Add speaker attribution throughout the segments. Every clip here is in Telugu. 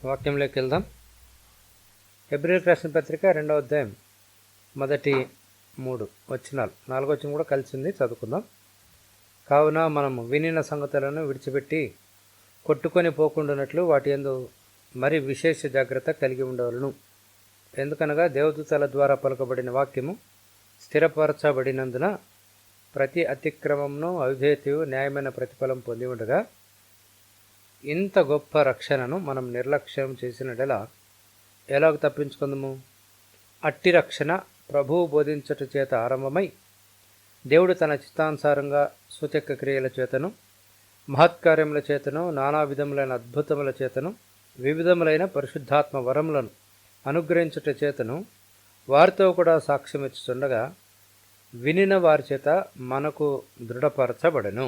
Speaker 1: వాక్యంలోకి వెళ్దాం. హెబ్రీయులకు రాసిన పత్రిక 2వ అధ్యాయం మొదటి 3 వచనాలు, 4వ వచనం కూడా కలిసింది, చదువుకుందాం. కావున మనము వినిన సంగతులను విడిచిపెట్టి కొట్టుకొని పోకుండానట్లు వాటి యందు మరి విశేష జాగ్రత్త కలిగి ఉండవలను. ఎందుకనగా దేవదూతల ద్వారా పలుకబడిన వాక్యము స్థిరపరచబడినందున ప్రతి అతిక్రమమును అవిధేయతయు న్యాయమైన ప్రతిఫలం పొంది ఉండగా, ఇంత గొప్ప రక్షణను మనం నిర్లక్ష్యం చేసినట్లా ఎలాగ తప్పించుకుందాము? అట్టి రక్షణ ప్రభువు బోధించట చేత ఆరంభమై దేవుడు తన చిత్తానుసారంగా సూచక క్రియల చేతను మహత్కార్యముల చేతను నానా విధములైన అద్భుతముల చేతను వివిధములైన పరిశుద్ధాత్మ వరములను అనుగ్రహించుట చేతను వారితో కూడా సాక్ష్యం ఇచ్చుచుండగా వినిన వారి చేత మనకు దృఢపరచబడెను.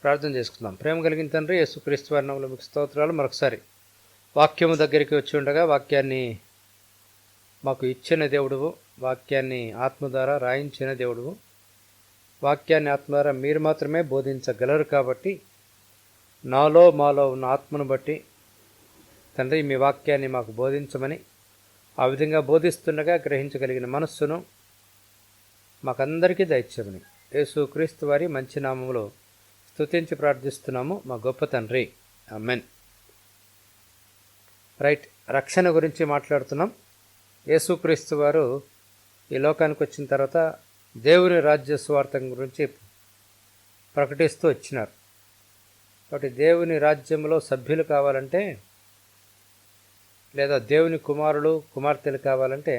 Speaker 1: ప్రార్థన చేసుకుందాం. ప్రేమ కలిగిన తండ్రి, యేసుక్రీస్తు వారి నామములో మీకు స్తోత్రాలు. మరొకసారి వాక్యము దగ్గరికి వచ్చి ఉండగా వాక్యాన్ని మాకు ఇచ్చిన దేవుడువు, వాక్యాన్ని ఆత్మ ద్వారా రాయించిన దేవుడువు, వాక్యాన్ని ఆత్మ ద్వారా మీరు మాత్రమే బోధించగలరు. కాబట్టి నాలో మాలో ఉన్న ఆత్మను బట్టి తండ్రి మీ వాక్యాన్ని మాకు బోధించమని, ఆ విధంగా బోధిస్తుండగా గ్రహించగలిగిన మనస్సును మాకందరికీ దయచేయమని యేసుక్రీస్తు వారి మంచి నామములో స్తుతించి ప్రార్థిస్తున్నాము మా గొప్ప తండ్రి, ఆమేన్. రైట్, రక్షణ గురించి మాట్లాడుతున్నాం. యేసుక్రీస్తు వారు ఈ లోకానికి వచ్చిన తర్వాత దేవుని రాజ్య సువార్త గురించి ప్రకటిస్తూ వచ్చినారు. కాబట్టి దేవుని రాజ్యంలో సభ్యులు కావాలంటే, లేదా దేవుని కుమారులు కుమార్తెలు కావాలంటే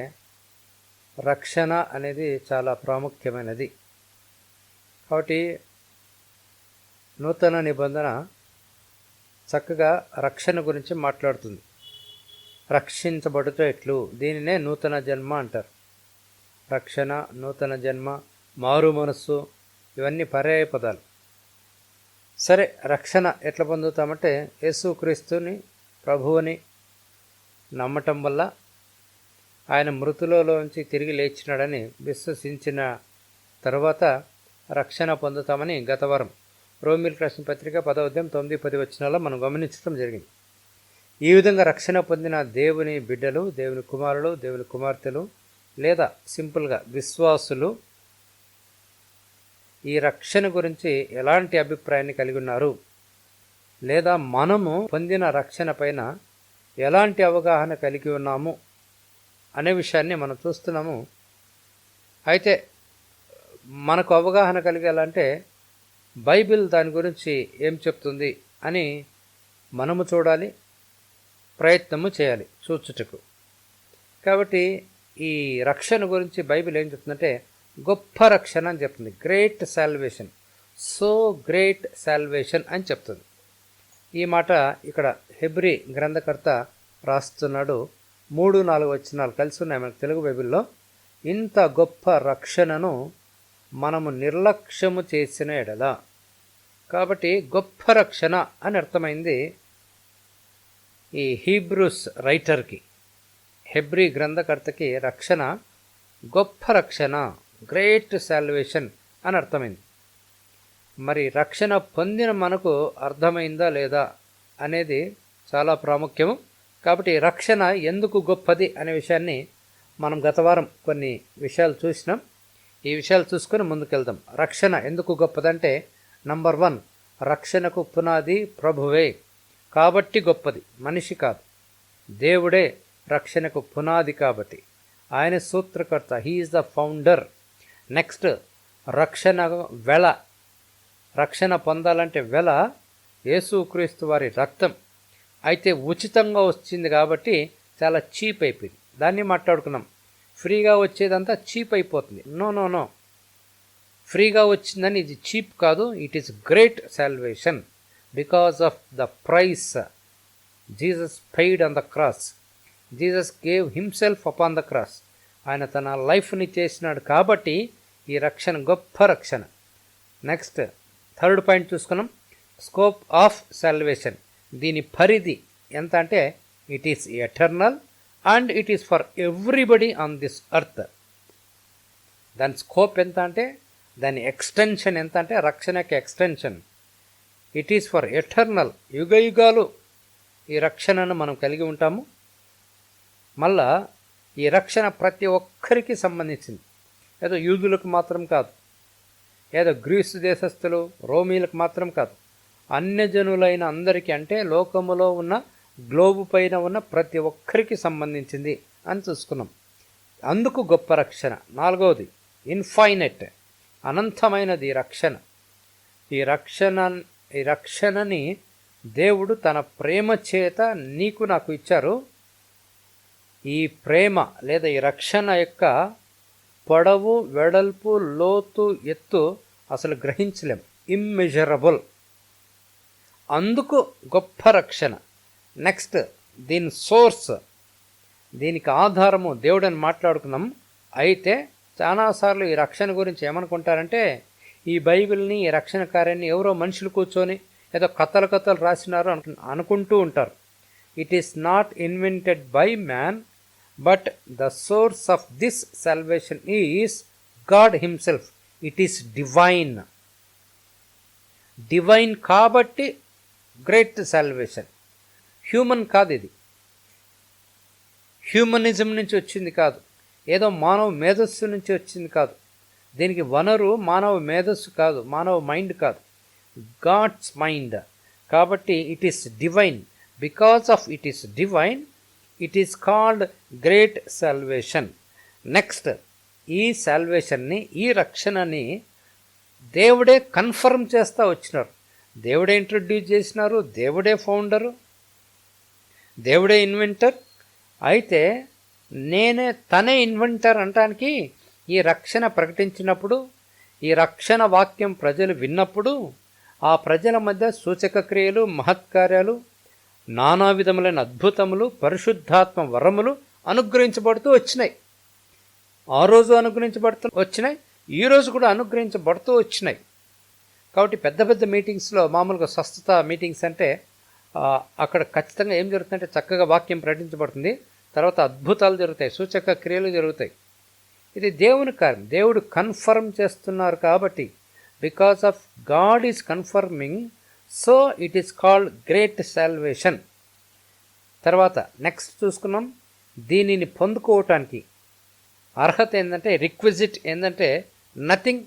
Speaker 1: రక్షణ అనేది చాలా ప్రాముఖ్యమైనది. కాబట్టి నూతన నిబంధన చక్కగా రక్షణ గురించి మాట్లాడుతుంది. రక్షించబడుట ఎట్లు, దీనినే నూతన జన్మ అంటారు. రక్షణ, నూతన జన్మ, మారు మనస్సు, ఇవన్నీ పర్యాయ పదాలు. సరే, రక్షణ ఎట్లా పొందుతామంటే యేసుక్రీస్తుని ప్రభువుని నమ్మటం వల్ల, ఆయన మృతులలోంచి తిరిగి లేచినాడని విశ్వసించిన తర్వాత రక్షణ పొందుతామని గత వారం రోమీయులకు రాసిన పత్రిక 10వ అధ్యాయం 9-10 వచనాల్లో మనం గమనించడం జరిగింది. ఈ విధంగా రక్షణ పొందిన దేవుని బిడ్డలు, దేవుని కుమారులు, దేవుని కుమార్తెలు, లేదా సింపుల్గా విశ్వాసులు ఈ రక్షణ గురించి ఎలాంటి అభిప్రాయాన్ని కలిగి ఉన్నారు, లేదా మనము పొందిన రక్షణ పైన ఎలాంటి అవగాహన కలిగి ఉన్నాము అనే విషయాన్ని మనం చూస్తున్నాము. అయితే మనకు అవగాహన కలిగేలాంటే బైబిల్ దాని గురించి ఏం చెప్తుంది అని మనము చూడాలి, ప్రయత్నము చేయాలి చూచుటకు. కాబట్టి ఈ రక్షణ గురించి బైబిల్ ఏం చెప్తుందంటే గొప్ప రక్షణ అని చెప్తుంది. Great salvation, so great salvation అని చెప్తుంది. ఈ మాట ఇక్కడ హెబ్రీ గ్రంథకర్త రాస్తున్నాడు. 3-4 వచనాలు కలిసి ఉన్నాయి మనకు తెలుగు బైబిల్లో. ఇంత గొప్ప రక్షణను మనము నిర్లక్ష్యము చేసిన ఎడల, కాబట్టి గొప్ప రక్షణ అని అర్థమైంది ఈ హీబ్రూస్ రైటర్కి, హెబ్రీ గ్రంథకర్తకి. రక్షణ, గొప్ప రక్షణ, గ్రేట్ సాల్వేషన్ అని అర్థమైంది. మరి రక్షణ పొందిన మనకు అర్థమైందా లేదా అనేది చాలా ప్రాముఖ్యము. కాబట్టి రక్షణ ఎందుకు గొప్పది అనే విషయాన్ని మనం గత వారం కొన్ని విషయాలు చూసినాం. ఈ విషయాలు చూసుకొని ముందుకెళ్దాం. రక్షణ ఎందుకు గొప్పదంటే, నంబర్ 1, రక్షణకు పునాది ప్రభువే, కాబట్టి గొప్పది, మనిషి కాదు. దేవుడే రక్షణకు పునాది కాబట్టి ఆయన సూత్రకర్త, హీఈస్ ద ఫౌండర్. నెక్స్ట్, రక్షణ వెల, రక్షణ పొందాలంటే వెల యేసుక్రీస్తు వారి రక్తం. అయితే ఉచితంగా వచ్చింది కాబట్టి చాలా చీప్ అయిపోయింది. దాన్ని మాట్లాడుకున్నాం. ఫ్రీగా వచ్చేదంతా చీప్ అయిపోతుంది. నో, ఫ్రీగా వచ్చిందని ఇది చీప్ కాదు. It is great salvation because of the price Jesus paid on the cross. Jesus gave himself upon the cross. ఆయన తన లైఫ్ని చేసినాడు కాబట్టి ఈ రక్షణ గొప్ప రక్షణ. నెక్స్ట్, 3rd పాయింట్ చూసుకున్నాం. స్కోప్ ఆఫ్ సాల్వేషన్, దీని పరిధి ఎంత అంటే it is eternal and it is for everybody on this earth. దాని స్కోప్ ఎంత అంటే, దాని ఎక్స్టెన్షన్ ఎంత అంటే, రక్షణకి extension it is for eternal, యుగ యుగాలు ఈ రక్షణను మనం కలిగి ఉంటాము. మళ్ళా ఈ రక్షణ ప్రతి ఒక్కరికి సంబంధించింది. ఏదో యూదులకు మాత్రం కాదు, ఏదో గ్రీసు దేశస్థులు రోమీలకు మాత్రం కాదు, అన్యజనులైన అందరికీ, అంటే లోకములో ఉన్న గ్లోబు పైన ఉన్న ప్రతి ఒక్కరికి సంబంధించింది అని చూసుకున్నాం. అందుకు గొప్ప రక్షణ. నాలుగవది ఇన్ఫైనెట్, అనంతమైనది రక్షణ. ఈ రక్షణని దేవుడు తన ప్రేమ చేత నీకు నాకు ఇచ్చారు. ఈ ప్రేమ లేదా ఈ రక్షణ యొక్క పొడవు, వెడల్పు, లోతు, ఎత్తు అసలు గ్రహించలేం, ఇమ్మెజరబుల్. అందుకు గొప్ప రక్షణ. నెక్స్ట్ దీని సోర్స్, దీనికి ఆధారము దేవుడని మాట్లాడుకున్నాం. అయితే చాలాసార్లు ఈ రక్షణ గురించి ఏమనుకుంటారంటే, ఈ బైబిల్ని, ఈ రక్షణ కార్యాన్ని ఎవరో మనుషులు కూర్చొని ఏదో కథలు రాసినారు అనుకుంటూ ఉంటారు. It is not invented by man, but the source of this salvation is God himself. It is divine. Divine కాబట్టి గ్రేట్ సాల్వేషన్. హ్యూమన్ కాదు, ఇది హ్యూమనిజం నుంచి వచ్చింది కాదు, ఏదో మానవ మేధస్సు నుంచి వచ్చింది కాదు. దీనికి వనరు మానవ మేధస్సు కాదు, మానవ మైండ్ కాదు, గాడ్స్ మైండ్. కాబట్టి it is divine. Because of it is divine, it is called great salvation. Next ఈ సాల్వేషన్ని, ఈ రక్షణని దేవుడే కన్ఫర్మ్ చేస్తూ వచ్చినారు. దేవుడే ఇంట్రడ్యూస్ చేసినారు, దేవుడే ఫౌండరు, దేవుడే ఇన్వెంటర్. అయితే తనే ఇన్వెంటర్ అనటానికి ఈ రక్షణ ప్రకటించినప్పుడు, ఈ రక్షణ వాక్యం ప్రజలు విన్నప్పుడు, ఆ ప్రజల మధ్య సూచక క్రియలు, మహత్కార్యాలు, నానా విధములైన అద్భుతములు, పరిశుద్ధాత్మ వరములు అనుగ్రహించబడుతూ వచ్చినాయి. ఆ రోజు అనుగ్రహించబడుతూ వచ్చినాయి, ఈరోజు కూడా అనుగ్రహించబడుతూ వచ్చినాయి. కాబట్టి పెద్ద పెద్ద మీటింగ్స్లో, మామూలుగా స్వస్థత మీటింగ్స్ అంటే అక్కడ ఖచ్చితంగా ఏం జరుగుతుందంటే చక్కగా వాక్యం ప్రకటించబడుతుంది, తర్వాత అద్భుతాలు జరుగుతాయి, సూచక క్రియలు జరుగుతాయి. ఇది దేవుని కార్యం, దేవుడు కన్ఫర్మ్ చేస్తున్నారు. కాబట్టి because of God is confirming, so it is called great salvation. తర్వాత నెక్స్ట్ చూసుకున్నాం, దీనిని పొందుకోవటానికి అర్హత ఏంటంటే, రిక్విజిట్ ఏంటంటే నథింగ్,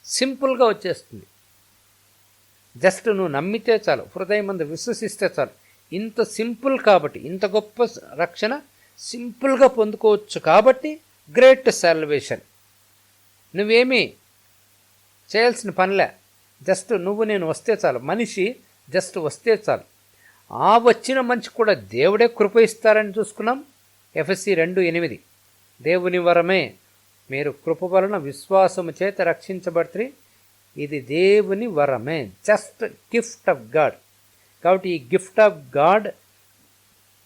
Speaker 1: సింపుల్గా వచ్చేస్తుంది. జస్ట్ నువ్వు నమ్మితే చాలు, హృదయం మందు విశ్వసిస్తే చాలు. ఇంత సింపుల్ కాబట్టి, ఇంత గొప్ప రక్షణ సింపుల్గా పొందుకోవచ్చు కాబట్టి గ్రేట్ సాల్వేషన్. నువ్వేమీ చేయాల్సిన పనిలే, జస్ట్ నువ్వు నేను వస్తే చాలు, మనిషి జస్ట్ వస్తే చాలు. ఆ వచ్చిన మనిషి కూడా దేవుడే కృప ఇస్తారని చూసుకున్నాం. ఎఫెసీ 2:8, దేవుని వరమే, మీరు కృప వలన విశ్వాసము చేత రక్షించబడితే, ఇది దేవుని వరమే, జస్ట్ గిఫ్ట్ ఆఫ్ గాడ్. కాబట్టి ఈ గిఫ్ట్ ఆఫ్ గాడ్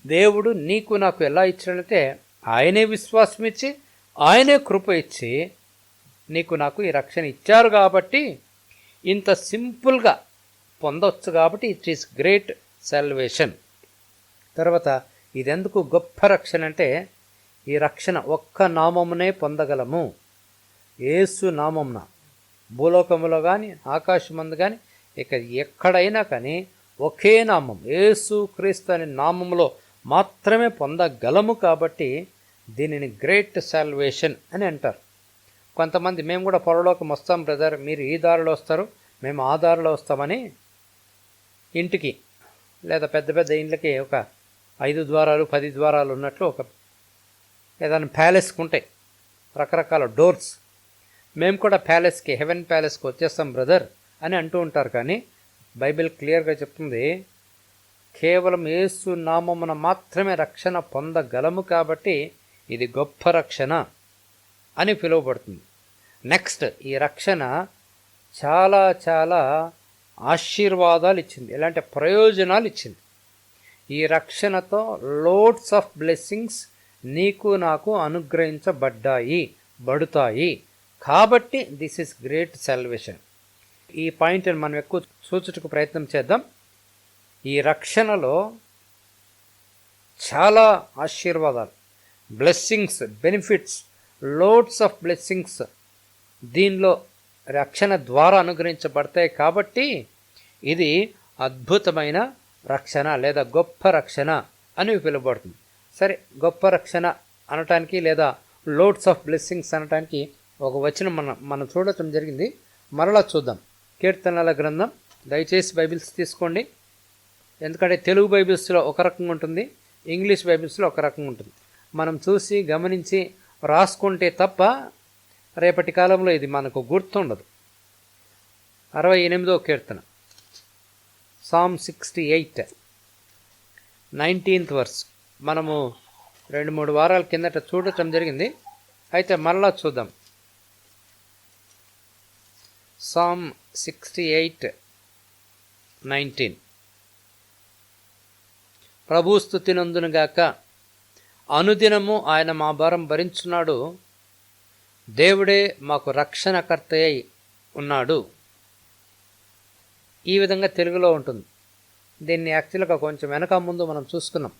Speaker 1: దేవుడు నీకు నాకు ఎలా ఇచ్చాడంటే, ఆయనే విశ్వాసం ఇచ్చి, ఆయనే కృప ఇచ్చి నీకు నాకు ఈ రక్షణ ఇచ్చారు. కాబట్టి ఇంత సింపుల్గా పొందవచ్చు. కాబట్టి ఇట్ ఈస్ గ్రేట్ సాల్వేషన్. తర్వాత ఇదెందుకు గొప్ప రక్షణ అంటే, ఈ రక్షణ ఒక్క నామమునే పొందగలము. యేసు నామమున, భూలోకములో కానీ ఆకాశమందు కానీ ఇక ఎక్కడైనా కానీ ఒకే నామం, యేసు క్రీస్తు అనే నామములో మాత్రమే పొందగలము. కాబట్టి దీనిని గ్రేట్ సాల్వేషన్ అని అంటారు. కొంతమంది మేము కూడా పరలోకం వస్తాం బ్రదర్, మీరు ఈ దారిలో వస్తారు, మేము ఆ దారిలో వస్తామని ఇంటికి లేదా పెద్ద పెద్ద ఇండ్లకి ఒక 5 ద్వారాలు 10 ద్వారాలు ఉన్నట్లు ఒక ఏదైనా ప్యాలెస్కి ఉంటాయి రకరకాల డోర్స్. మేము కూడా ప్యాలెస్కి, హెవెన్ ప్యాలెస్కి వచ్చేస్తాం బ్రదర్ అని అంటూ ఉంటారు. కానీ బైబిల్ క్లియర్గా చెప్తుంది, కేవలం యేసు నామమున మాత్రమే రక్షణ పొందగలము. కాబట్టి ఇది గొప్ప రక్షణ అని పిలువబడుతుంది. నెక్స్ట్ ఈ రక్షణ చాలా చాలా ఆశీర్వాదాలు ఇచ్చింది, ఎలాంటి ప్రయోజనాలు ఇచ్చింది. ఈ రక్షణతో లోడ్స్ ఆఫ్ బ్లెస్సింగ్స్ నీకు నాకు బడుతాయి. కాబట్టి దిస్ ఈస్ గ్రేట్ సాల్వేషన్. ఈ పాయింట్ని మనం ఎక్కువ సూచుటకు ప్రయత్నం చేద్దాం. ఈ రక్షణలో చాలా ఆశీర్వాదాలు, blessings, benefits, loads of blessings దీనిలో రక్షణ ద్వారా అనుగ్రహించబడతాయి. కాబట్టి ఇది అద్భుతమైన రక్షణ లేదా గొప్ప రక్షణ అని పిలువబడుతుంది. సరే, గొప్ప రక్షణ అనటానికి లేదా లోడ్స్ ఆఫ్ బ్లెస్సింగ్స్ అనటానికి ఒక వచనం మనం చూడటం జరిగింది. మరలా చూద్దాం. కీర్తనల గ్రంథం, దయచేసి బైబిల్స్ తీసుకోండి. ఎందుకంటే తెలుగు బైబిల్స్లో ఒక రకంగా ఉంటుంది, ఇంగ్లీష్ బైబిల్స్లో ఒక రకంగా ఉంటుంది. మనం చూసి గమనించి రాసుకుంటే తప్ప రేపటి కాలంలో ఇది మనకు గుర్తుండదు. 68వ కీర్తన, సామ్ 68, 19th వర్స్. మనము 2-3 వారాల కిందట చూడటం జరిగింది. అయితే మరలా చూద్దాం. సామ్ 68, 19. ప్రభు స్తుతి నందునుగాక. అనుదినము ఆయన మా భారం భరించున్నాడు. దేవుడే మాకు రక్షణకర్త అయి ఉన్నాడు. ఈ విధంగా తెలుగులో ఉంటుంది. దీన్ని యాక్చువల్గా కొంచెం వెనక ముందు మనం చూసుకున్నాం.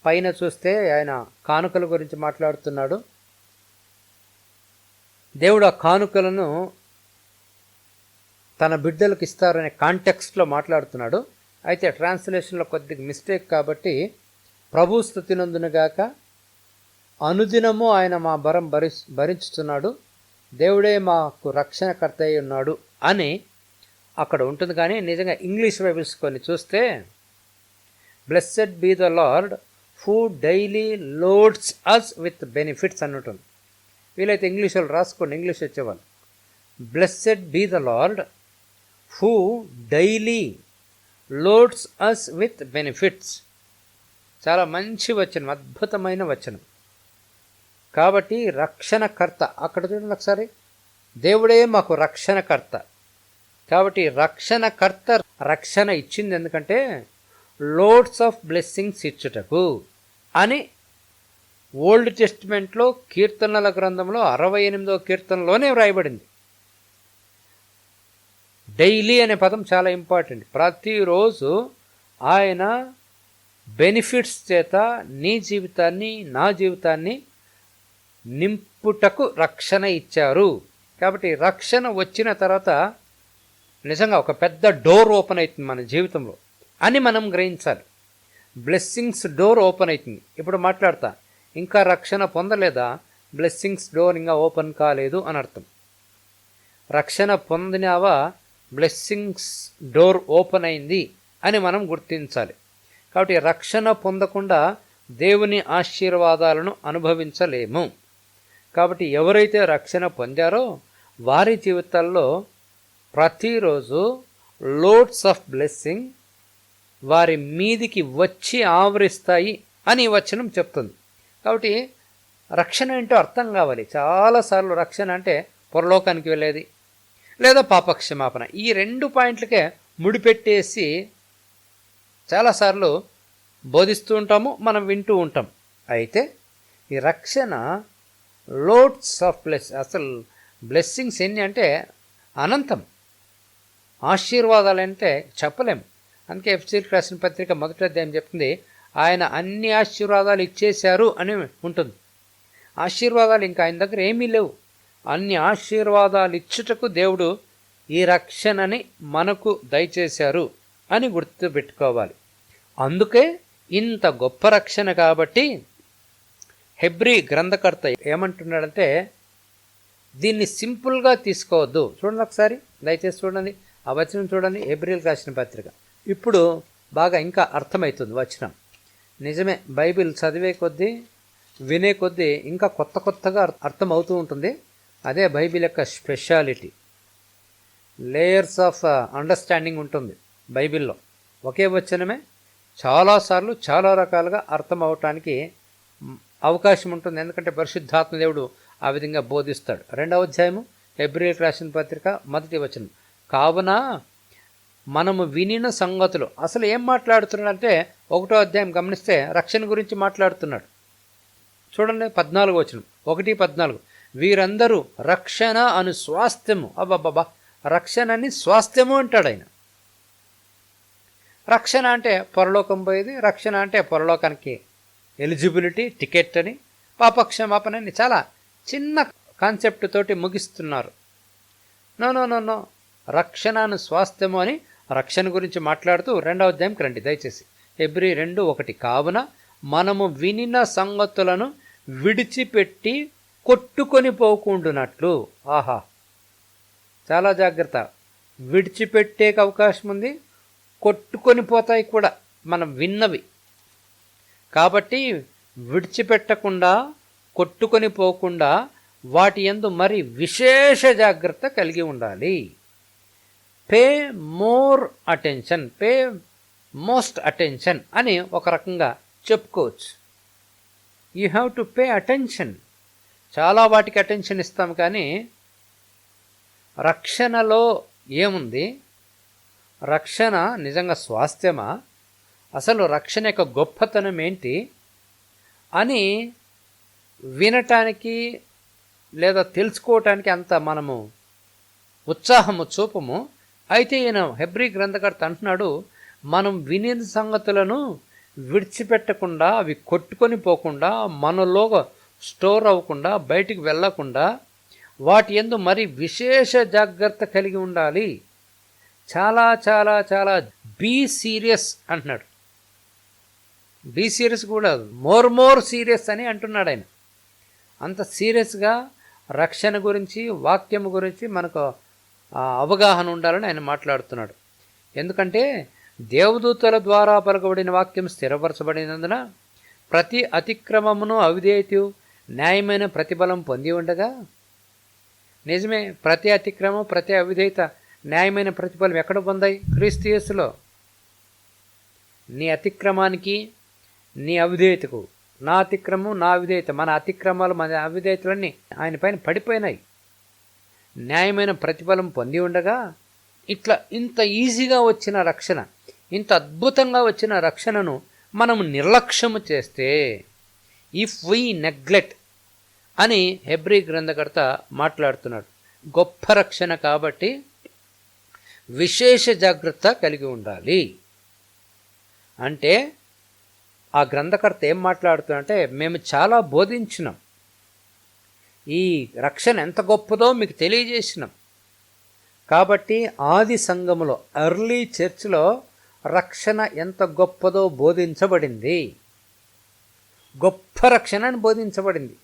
Speaker 1: పైన చూస్తే ఆయన కానుకల గురించి మాట్లాడుతున్నాడు. దేవుడు ఆ కానుకలను తన బిడ్డలకు ఇస్తారనే కాంటెక్స్ట్లో మాట్లాడుతున్నాడు. అయితే ట్రాన్స్లేషన్లో కొద్దిగా మిస్టేక్ కాబట్టి ప్రభు స్తుతి నందునుగాక, అనుదినము ఆయన మా భారం భరించుతున్నాడు, దేవుడే మాకు రక్షణకర్త అయి ఉన్నాడు అని అక్కడ ఉంటుంది. కానీ నిజంగా ఇంగ్లీష్ బైబిల్స్ కొన్ని చూస్తే blessed be the Lord who daily loads us with benefits అని ఉంటుంది. వీలైతే ఇంగ్లీష్ వాళ్ళు రాసుకోండి, ఇంగ్లీష్ వచ్చేవాళ్ళు. Blessed be the Lord who daily loads us with benefits. చాలా మంచి వచనం, అద్భుతమైన వచనం. కాబట్టి రక్షణకర్త, అక్కడ చూడండి ఒకసారి, దేవుడే మాకు రక్షణకర్త. కాబట్టి రక్షణకర్త రక్షణ ఇచ్చింది ఎందుకంటే లోడ్స్ ఆఫ్ బ్లెస్సింగ్స్ ఇచ్చుటకు అని ఓల్డ్ టెస్టిమెంట్లో కీర్తనల గ్రంథంలో 68వ కీర్తనలోనే వ్రాయబడింది. డైలీ అనే పదం చాలా ఇంపార్టెంట్. ప్రతిరోజు ఆయన బెనిఫిట్స్ చేత నీ జీవితాన్ని, నా జీవితాన్ని నింపుటకు రక్షణ ఇచ్చారు. కాబట్టి రక్షణ వచ్చిన తర్వాత నిజంగా ఒక పెద్ద డోర్ ఓపెన్ అవుతుంది మన జీవితంలో అని మనం గ్రహించాలి. బ్లెస్సింగ్స్ డోర్ ఓపెన్ అవుతుంది. ఇప్పుడు మాట్లాడతా, ఇంకా రక్షణ పొందలేదా, బ్లెస్సింగ్స్ డోర్ ఇంకా ఓపెన్ కాలేదు అని అర్థం. రక్షణ పొందినావా, బ్లెస్సింగ్స్ డోర్ ఓపెన్ అయింది అని మనం గుర్తించాలి. కాబట్టి రక్షణ పొందకుండా దేవుని ఆశీర్వాదాలను అనుభవించలేము. కాబట్టి ఎవరైతే రక్షణ పొందారో వారి జీవితాల్లో ప్రతిరోజు లోడ్స్ ఆఫ్ బ్లెస్సింగ్ వారి మీదికి వచ్చి ఆవరిస్తాయి అని వచనం చెప్తుంది. కాబట్టి రక్షణ ఏంటో అర్థం కావాలి. చాలాసార్లు రక్షణ అంటే పరలోకానికి వెళ్ళేది లేదా పాపక్షమాపణ, ఈ 2 పాయింట్లకే ముడిపెట్టేసి చాలాసార్లు బోధిస్తూ ఉంటాము, మనం వింటూ ఉంటాం. అయితే ఈ రక్షణ లోడ్స్ ఆఫ్ అసలు బ్లెస్సింగ్స్ ఎన్ని అంటే అనంతం. ఆశీర్వాదాలు అంటే చెప్పలేం. అందుకే ఎఫ్ఎస్సీలకు రాసిన పత్రిక 1వ అధ్యాయం చెప్తుంది, ఆయన అన్ని ఆశీర్వాదాలు ఇచ్చేశారు అని ఉంటుంది. ఆశీర్వాదాలు ఇంకా ఆయన దగ్గర ఏమీ లేవు. అన్ని ఆశీర్వాదాలు ఇచ్చుటకు దేవుడు ఈ రక్షణని మనకు దయచేశారు అని గుర్తుపెట్టుకోవాలి. అందుకే ఇంత గొప్ప రక్షణ. కాబట్టి హెబ్రీ గ్రంథకర్త ఏమంటున్నాడంటే దీన్ని సింపుల్గా తీసుకోవద్దు. చూడండి ఒకసారి, దయచేసి చూడండి ఆ వచనం చూడండి, హెబ్రీలకు రాసిన పత్రిక. ఇప్పుడు బాగా ఇంకా అర్థమవుతుంది వచనం. నిజమే, బైబిల్ చదివే కొద్దీ వినే కొద్దీ ఇంకా కొత్తగా అర్థమవుతూ ఉంటుంది. అదే బైబిల్ యొక్క స్పెషాలిటీ. లేయర్స్ ఆఫ్ అండర్స్టాండింగ్ ఉంటుంది బైబిల్లో. ఒకే వచనమే చాలాసార్లు చాలా రకాలుగా అర్థం అవటానికి అవకాశం ఉంటుంది. ఎందుకంటే పరిశుద్ధాత్మ దేవుడు ఆ విధంగా బోధిస్తాడు. 2వ అధ్యాయము హెబ్రీలకు రాసిన పత్రిక 1వ వచనం. కావున మనము వినిన సంగతులు, అసలు ఏం మాట్లాడుతున్నాడంటే 1వ అధ్యాయం గమనిస్తే రక్షణ గురించి మాట్లాడుతున్నాడు. చూడండి 14వ వచనం, 1:14. వీరందరూ రక్షణ అను స్వాస్థ్యము, అబ్బాబ్బా, రక్షణని స్వాస్థ్యము అంటాడు ఆయన. రక్షణ అంటే పరలోకం పోయేది, రక్షణ అంటే పరలోకానికి ఎలిజిబిలిటీ టికెట్ అని, పాపక్షమాపణ అని చాలా చిన్న కాన్సెప్ట్ తోటి ముగిస్తున్నారు. నో, రక్షణను స్వాస్థ్యము అని రక్షణ గురించి మాట్లాడుతూ 2వ అధ్యాయంకి రండి దయచేసి. హెబ్రీ 2:1. కావున మనము వినిన సంగతులను విడిచిపెట్టి కొట్టుకొని పోకుండునట్లు. ఆహా, చాలా జాగ్రత్త. విడిచిపెట్టే అవకాశం ఉంది, కొట్టుకొని పోతాయి కూడా మనం విన్నవి. కాబట్టి విడిచిపెట్టకుండా, కొట్టుకొని పోకుండా వాటి యందు మరి విశేష జాగ్రత్త కలిగి ఉండాలి. Pay more attention, pay most attention అని ఒక రకంగా చెప్పుకోవచ్చు. You have to pay attention. చాలా వాటికి అటెన్షన్ ఇస్తాం, కానీ రక్షణలో ఏముంది? రక్షణ నిజంగా స్వాస్థ్యమా? అసలు రక్షణ యొక్క గొప్పతనం ఏంటి అని వినటానికి లేదా తెలుసుకోవటానికి అంత మనము ఉత్సాహము చూపము. అయితే ఈయన హెబ్రీ గ్రంథకర్త అంటున్నాడు, మనం వినిన సంగతులను విడిచిపెట్టకుండా, అవి కొట్టుకొని పోకుండా, మనలో స్టోర్ అవ్వకుండా, బయటికి వెళ్ళకుండా వాటి యందు మరి విశేష జాగ్రత్త కలిగి ఉండాలి. చాలా చాలా చాలా బీ సీరియస్ అంటున్నాడు. బీ సీరియస్ కూడా మోర్ సీరియస్ అని అంటున్నాడు ఆయన. అంత సీరియస్గా రక్షణ గురించి, వాక్యం గురించి మనకు అవగాహన ఉండాలని ఆయన మాట్లాడుతున్నాడు. ఎందుకంటే దేవదూతల ద్వారా పలకబడిన వాక్యం స్థిరపరచబడినందున ప్రతి అతిక్రమమును అవిధేయత న్యాయమైన ప్రతిఫలం పొంది ఉండగా, నిజమే, ప్రతి అతిక్రమం, ప్రతి అవిధేయత న్యాయమైన ప్రతిఫలం ఎక్కడ పొందాయి? క్రీస్తు యేసులో. నీ అతిక్రమానికి, నీ అవిధేయతకు, నా అతిక్రమం, నా అవిధేయత, మన అతిక్రమాలు, మన అవిధేయతలన్నీ ఆయన పైన పడిపోయినాయి. న్యాయమైన ప్రతిఫలం పొంది ఉండగా ఇంత ఈజీగా వచ్చిన రక్షణ, ఇంత అద్భుతంగా వచ్చిన రక్షణను మనము నిర్లక్ష్యము చేస్తే, ఇఫ్ వీ నెగ్లెక్ట్ అని హెబ్రీ గ్రంథకర్త మాట్లాడుతున్నాడు. గొప్ప రక్షణ కాబట్టి విశేష జాగ్రత్త కలిగి ఉండాలి. అంటే ఆ గ్రంథకర్త ఏం మాట్లాడుతున్నాడంటే, మేము చాలా బోధించినాం, ఈ రక్షణ ఎంత గొప్పదో మీకు తెలియజేసినాం. కాబట్టి ఆది సంఘములో, ఎర్లీ చర్చ్లో రక్షణ ఎంత గొప్పదో బోధించబడింది. గొప్ప రక్షణ అని బోధించబడింది.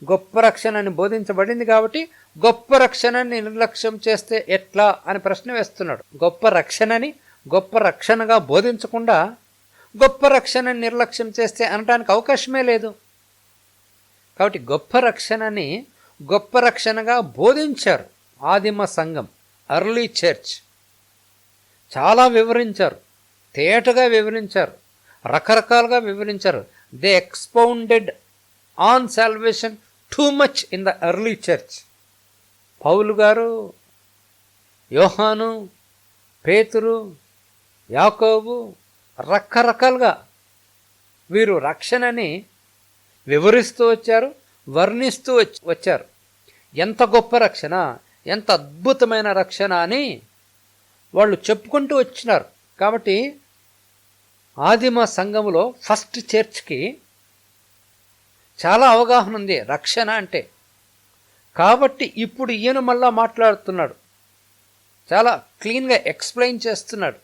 Speaker 1: గొప్ప రక్షణ అని బోధించబడింది కాబట్టి గొప్ప రక్షణని నిర్లక్ష్యం చేస్తే ఎట్లా అని ప్రశ్న వేస్తున్నాడు. గొప్ప రక్షణని గొప్ప రక్షణగా బోధించకుండా గొప్ప రక్షణని నిర్లక్ష్యం చేస్తే అనడానికి అవకాశమే లేదు. కాబట్టి గొప్ప రక్షణని గొప్ప రక్షణగా బోధించారు ఆదిమ సంఘం, ఎర్లీ చర్చ్. చాలా వివరించారు, తేటగా వివరించారు, రకరకాలుగా వివరించారు. They expounded on salvation too much in the early church. పౌలు గారు, యోహాను, పేతురు, యాకోబు రకరకాలుగా వీరు రక్షణని వివరిస్తూ వచ్చారు, వర్ణిస్తూ వచ్చారు. ఎంత గొప్ప రక్షణ, ఎంత అద్భుతమైన రక్షణ అని వాళ్ళు చెప్పుకుంటూ వచ్చినారు. కాబట్టి ఆదిమ సంఘములో ఫస్ట్ చర్చ్కి చాలా అవగాహన ఉంది రక్షణ అంటే. కాబట్టి ఇప్పుడు ఈయన మళ్ళా మాట్లాడుతున్నాడు, చాలా క్లీన్గా ఎక్స్ప్లెయిన్ చేస్తున్నాడు.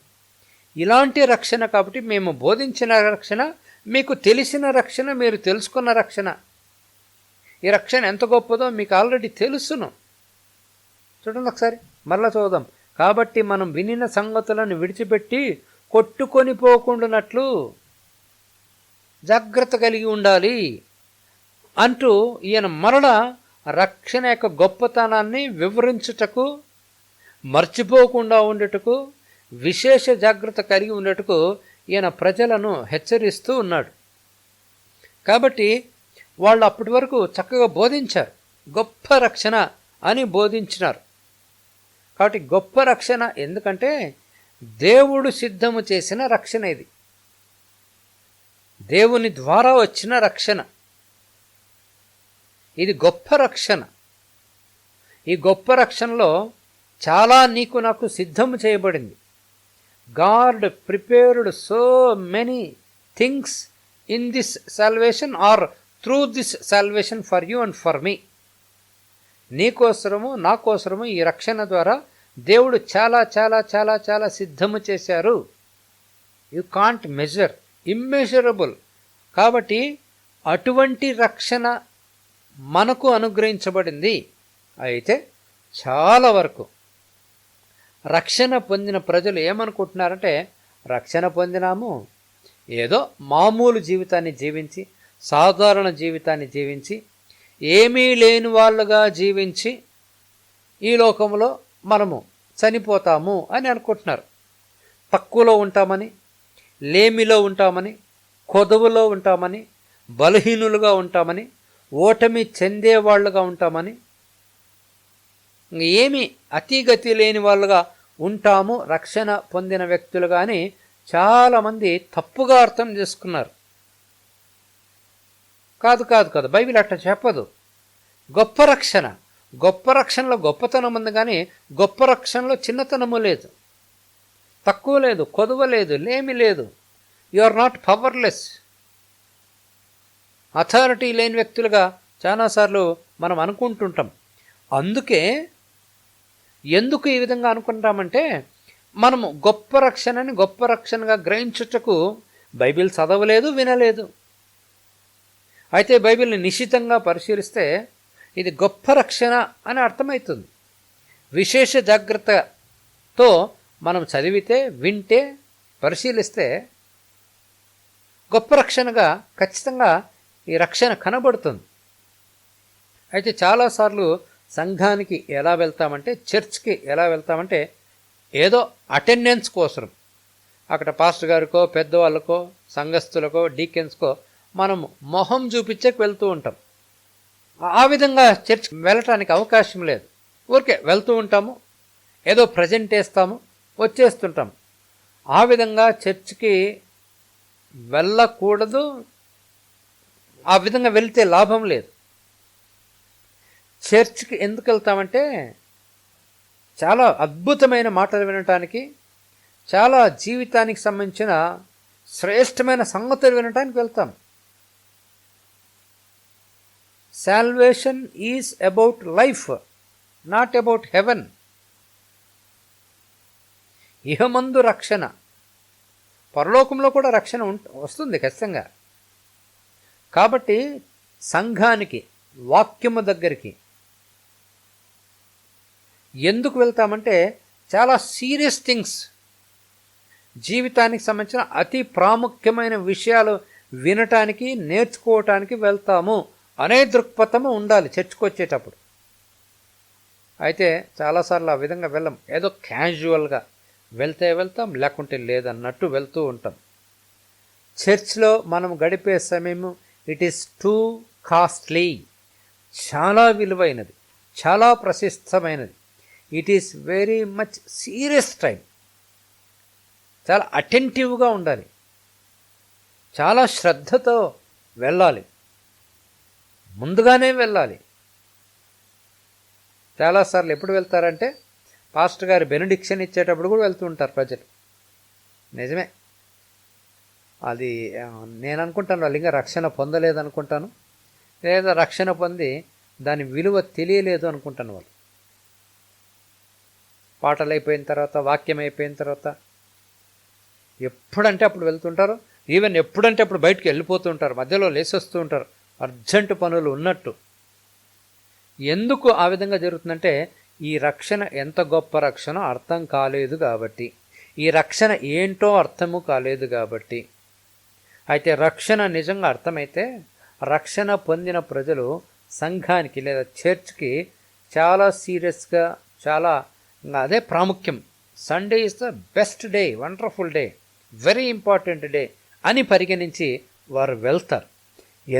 Speaker 1: ఇలాంటి రక్షణ కాబట్టి మేము బోధించిన రక్షణ, మీకు తెలిసిన రక్షణ, మీరు తెలుసుకున్న రక్షణ, ఈ రక్షణ ఎంత గొప్పదో మీకు ఆల్రెడీ తెలుసును. చూడండి ఒకసారి, మరలా చూద్దాం. కాబట్టి మనం వినిన సంగతులను విడిచిపెట్టి కొట్టుకొని పోకుండానట్లు జాగ్రత్త కలిగి ఉండాలి అంటూ ఈయన మరలా రక్షణ యొక్క గొప్పతనాన్ని వివరించుటకు, మర్చిపోకుండా ఉండేటకు, విశేష జాగ్రత్త కలిగి ఉండేటకు ఈయన ప్రజలను హెచ్చరిస్తూ ఉన్నాడు. కాబట్టి వాళ్ళు అప్పటి వరకు చక్కగా బోధించారు, గొప్ప రక్షణ అని బోధించినారు. కాబట్టి గొప్ప రక్షణ ఎందుకంటే దేవుడు సిద్ధము చేసిన రక్షణ, ఇది దేవుని ద్వారా వచ్చిన రక్షణ, ఇది గొప్ప రక్షణ. ఈ గొప్ప రక్షణలో చాలా నీకు నాకు సిద్ధము చేయబడింది. God prepared so many things in this salvation or through this salvation for you and for me. నీకోసరము నాకోసరము ఈ రక్షణ ద్వారా దేవుడు చాలా చాలా చాలా చాలా సిద్ధము చేశారు. You can't measure, immeasurable. కాబట్టి అటువంటి రక్షణ మనకు అనుగ్రహించబడింది. అయితే చాలా వరకు రక్షణ పొందిన ప్రజలు ఏమనుకుంటున్నారంటే, రక్షణ పొందినాము, ఏదో మామూలు జీవితాన్ని జీవించి, సాధారణ జీవితాన్ని జీవించి, ఏమీ లేని వాళ్ళుగా జీవించి ఈ లోకంలో మనము చనిపోతాము అని అనుకుంటున్నారు. తక్కువలో ఉంటామని, లేమిలో ఉంటామని, కొదవులో ఉంటామని, బలహీనులుగా ఉంటామని, ఓటమి చెందేవాళ్ళుగా ఉంటామని, ఏమి అతిగతి లేని వాళ్ళుగా ఉంటాము రక్షణ పొందిన వ్యక్తులుగా అని చాలామంది తప్పుగా అర్థం చేసుకున్నారు. కాదు కాదు కాదు, బైబిల్ అట్లా చెప్పదు. గొప్ప రక్షణలో గొప్పతనం ఉంది, కానీ గొప్ప రక్షణలో చిన్నతనము లేదు, తక్కువ లేదు, కొదువ లేదు, లేమి లేదు. You are not powerless. Authority లేని వ్యక్తులుగా చాలాసార్లు మనం అనుకుంటుంటాం. అందుకే ఎందుకు ఈ విధంగా అనుకుంటామంటే, మనము గొప్ప రక్షణని గొప్ప రక్షణగా గ్రహించుటకు బైబిల్ చదవలేదు, వినలేదు. అయితే బైబిల్ని నిశితంగా పరిశీలిస్తే ఇది గొప్ప రక్షణ అని అర్థమవుతుంది. విశేష జాగ్రత్తతో మనం చదివితే, వింటే, పరిశీలిస్తే గొప్ప రక్షణగా ఖచ్చితంగా ఈ రక్షణ కనబడుతుంది. అయితే చాలాసార్లు సంఘానికి ఎలా వెళ్తామంటే, చర్చ్కి ఎలా వెళ్తామంటే, ఏదో అటెండెన్స్ కోసం అక్కడ పాస్టర్ గారికో, పెద్దవాళ్ళకో, సంఘస్థులకో, డీకెన్స్కో మనం మొహం చూపించకు వెళ్తూ ఉంటాం. ఆ విధంగా చర్చ్ వెళ్ళటానికి అవకాశం లేదు. ఊరికే వెళ్తూ ఉంటాము, ఏదో ప్రజెంట్ వేస్తాము, వచ్చేస్తుంటాం. ఆ విధంగా చర్చ్కి వెళ్ళకూడదు. ఆ విధంగా వెళ్తే లాభం లేదు. చర్చ్కి ఎందుకు వెళ్తామంటే, చాలా అద్భుతమైన మాటలు వినటానికి, చాలా జీవితానికి సంబంధించిన శ్రేష్టమైన సంగతులు వినటానికి వెళ్తాం. Salvation is about life, not about heaven. ఇహమందు రక్షణ, పరలోకంలో కూడా రక్షణ వస్తుంది ఖచ్చితంగా. కాబట్టి సంఘానికి, వాక్యము దగ్గరికి ఎందుకు వెళ్తామంటే, చాలా సీరియస్ థింగ్స్, జీవితానికి సంబంధించిన అతి ప్రాముఖ్యమైన విషయాలు వినటానికి, నేర్చుకోవటానికి వెళ్తాము అనే దృక్పథము ఉండాలి చర్చ్కి వచ్చేటప్పుడు. అయితే చాలాసార్లు ఆ విధంగా వెళ్ళం. ఏదో క్యాజువల్గా వెళ్తే వెళ్తాం, లేకుంటే లేదన్నట్టు వెళ్తూ ఉంటాం. చర్చ్లో మనం గడిపే సమయము ఇట్ ఈస్ టూ కాస్ట్లీ, చాలా విలువైనది, చాలా ప్రశస్తమైనది. It is very much serious time. చాలా అటెంటివ్గా ఉండాలి, చాలా శ్రద్ధతో వెళ్ళాలి, ముందుగానే వెళ్ళాలి. చాలాసార్లు ఎప్పుడు వెళ్తారంటే, పాస్టర్ గారు బెనడిక్షన్ ఇచ్చేటప్పుడు కూడా వెళ్తూ ఉంటారు ప్రజలు. నిజమే, అది నేను అనుకుంటాను వాళ్ళు ఇంకా రక్షణ పొందలేదనుకుంటాను, లేదా రక్షణ పొంది దాని విలువ తెలియలేదు అనుకుంటాను వాళ్ళు. పాటలు అయిపోయిన తర్వాత, వాక్యం అయిపోయిన తర్వాత ఎప్పుడంటే అప్పుడు వెళ్తుంటారు. ఈవెన్ ఎప్పుడంటే అప్పుడు బయటకు వెళ్ళిపోతూ ఉంటారు, మధ్యలో లేసొస్తూ ఉంటారు అర్జెంటు పనులు ఉన్నట్టు. ఎందుకు ఆ విధంగా జరుగుతుందంటే, ఈ రక్షణ ఎంత గొప్ప రక్షణ అర్థం కాలేదు కాబట్టి, ఈ రక్షణ ఏంటో అర్థము కాలేదు కాబట్టి. అయితే రక్షణ నిజంగా అర్థమైతే, రక్షణ పొందిన ప్రజలు సంఘానికి లేదా చర్చ్కి చాలా సీరియస్గా, చాలా అదే ప్రాముఖ్యం. Sunday is the best day, wonderful day, very important day అని పరిగణించి వారు వెళ్తారు.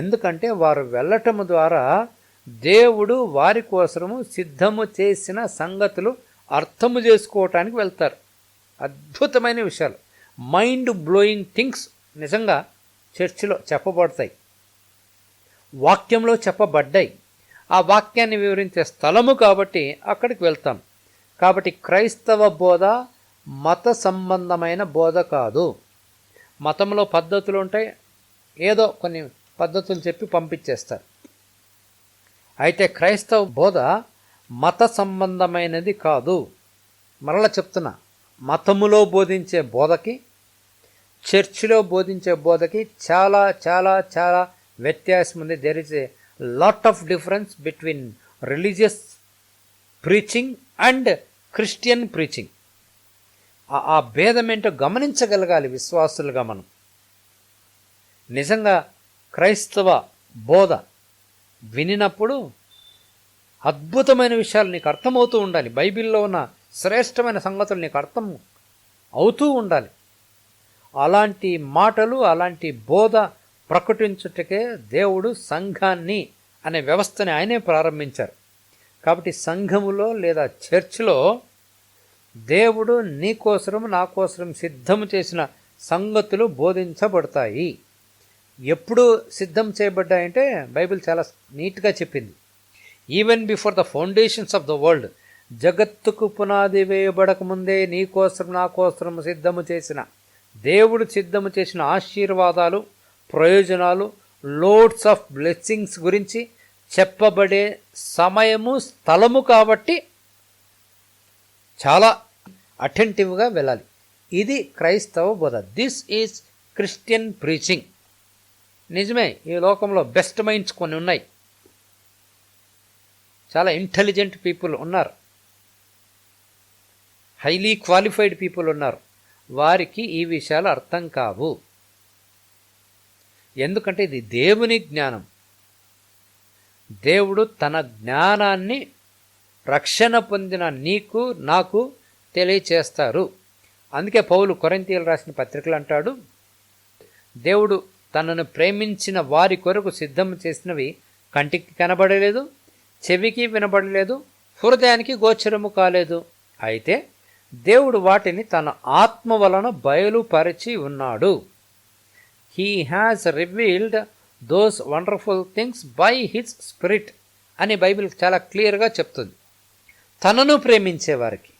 Speaker 1: ఎందుకంటే వారు వెళ్ళటము ద్వారా దేవుడు వారి కోసము సిద్ధము చేసిన సంగతులు అర్థము చేసుకోవటానికి వెళ్తారు. అద్భుతమైన విషయాలు, మైండ్ బ్లోయింగ్ థింగ్స్ నిజంగా చర్చిలో చెప్పబడతాయి, వాక్యంలో చెప్పబడ్డాయి. ఆ వాక్యాన్ని వివరించే స్థలము కాబట్టి అక్కడికి వెళ్తాం. కాబట్టి క్రైస్తవ బోధ మత సంబంధమైన బోధ కాదు. మతంలో పద్ధతులు ఉంటాయి, ఏదో కొన్ని పద్ధతులు చెప్పి పంపించేస్తారు. అయితే క్రైస్తవ బోధ మత సంబంధమైనది కాదు. మరలా చెప్తున్నా, మతములో బోధించే బోధకి, చర్చిలో బోధించే బోధకి చాలా చాలా చాలా వ్యత్యాసం ఉంది. There is a lot of difference between religious preaching and Christian preaching. ఆ భేదం ఏంటో గమనించగలగాలి విశ్వాసులుగా మనం. నిజంగా క్రైస్తవ బోధ వినినప్పుడు అద్భుతమైన విషయాలు నీకు అర్థమవుతూ ఉండాలి. బైబిల్లో ఉన్న శ్రేష్టమైన సంగతులు నీకు అర్థం అవుతూ ఉండాలి. అలాంటి మాటలు, అలాంటి బోధ ప్రకటించుటకే దేవుడు సంఘాన్ని అనే వ్యవస్థని ఆయనే ప్రారంభించారు. కాబట్టి సంఘములో లేదా చర్చిలో దేవుడు నీకోసరం నాకోసరం సిద్ధము చేసిన సంగతులు బోధించబడతాయి. ఎప్పుడు సిద్ధం చేయబడ్డాయంటే బైబిల్ చాలా నీట్గా చెప్పింది. Even before the foundations of the world, జగత్తుకు పునాది వేయబడకముందే నీకోసం నాకోసరం సిద్ధము చేసిన, దేవుడు సిద్ధము చేసిన ఆశీర్వాదాలు, ప్రయోజనాలు, లోడ్స్ ఆఫ్ బ్లెస్సింగ్స్ గురించి చెప్పబడే సమయము, స్థలము. కాబట్టి చాలా అటెంటివ్గా వెళ్ళాలి. ఇది క్రైస్తవ బోధ. This is Christian preaching. నిజమే, ఈ లోకంలో బెస్ట్ మైండ్స్ కొన్ని ఉన్నాయి, చాలా ఇంటెలిజెంట్ పీపుల్ ఉన్నారు, హైలీ క్వాలిఫైడ్ పీపుల్ ఉన్నారు. వారికి ఈ విషయాలు అర్థం కావు. ఎందుకంటే ఇది దేవుని జ్ఞానం. దేవుడు తన జ్ఞానాన్ని రక్షణ పొందిన నీకు నాకు తెలియచేస్తారు. అందుకే పౌలు కొరింథీయులు రాసిన పత్రికలు అంటాడు, దేవుడు తనను ప్రేమించిన వారి కొరకు సిద్ధం చేసినవి కంటికి కనబడలేదు, చెవికి వినబడలేదు, హృదయానికి గోచరము కాలేదు. అయితే దేవుడు వాటిని తన ఆత్మ వలన బయలుపరిచి ఉన్నాడు. He has revealed those wonderful things by his spirit అని బైబిల్ చాలా క్లియర్గా చెప్తుంది. తనను ప్రేమించేవారికి.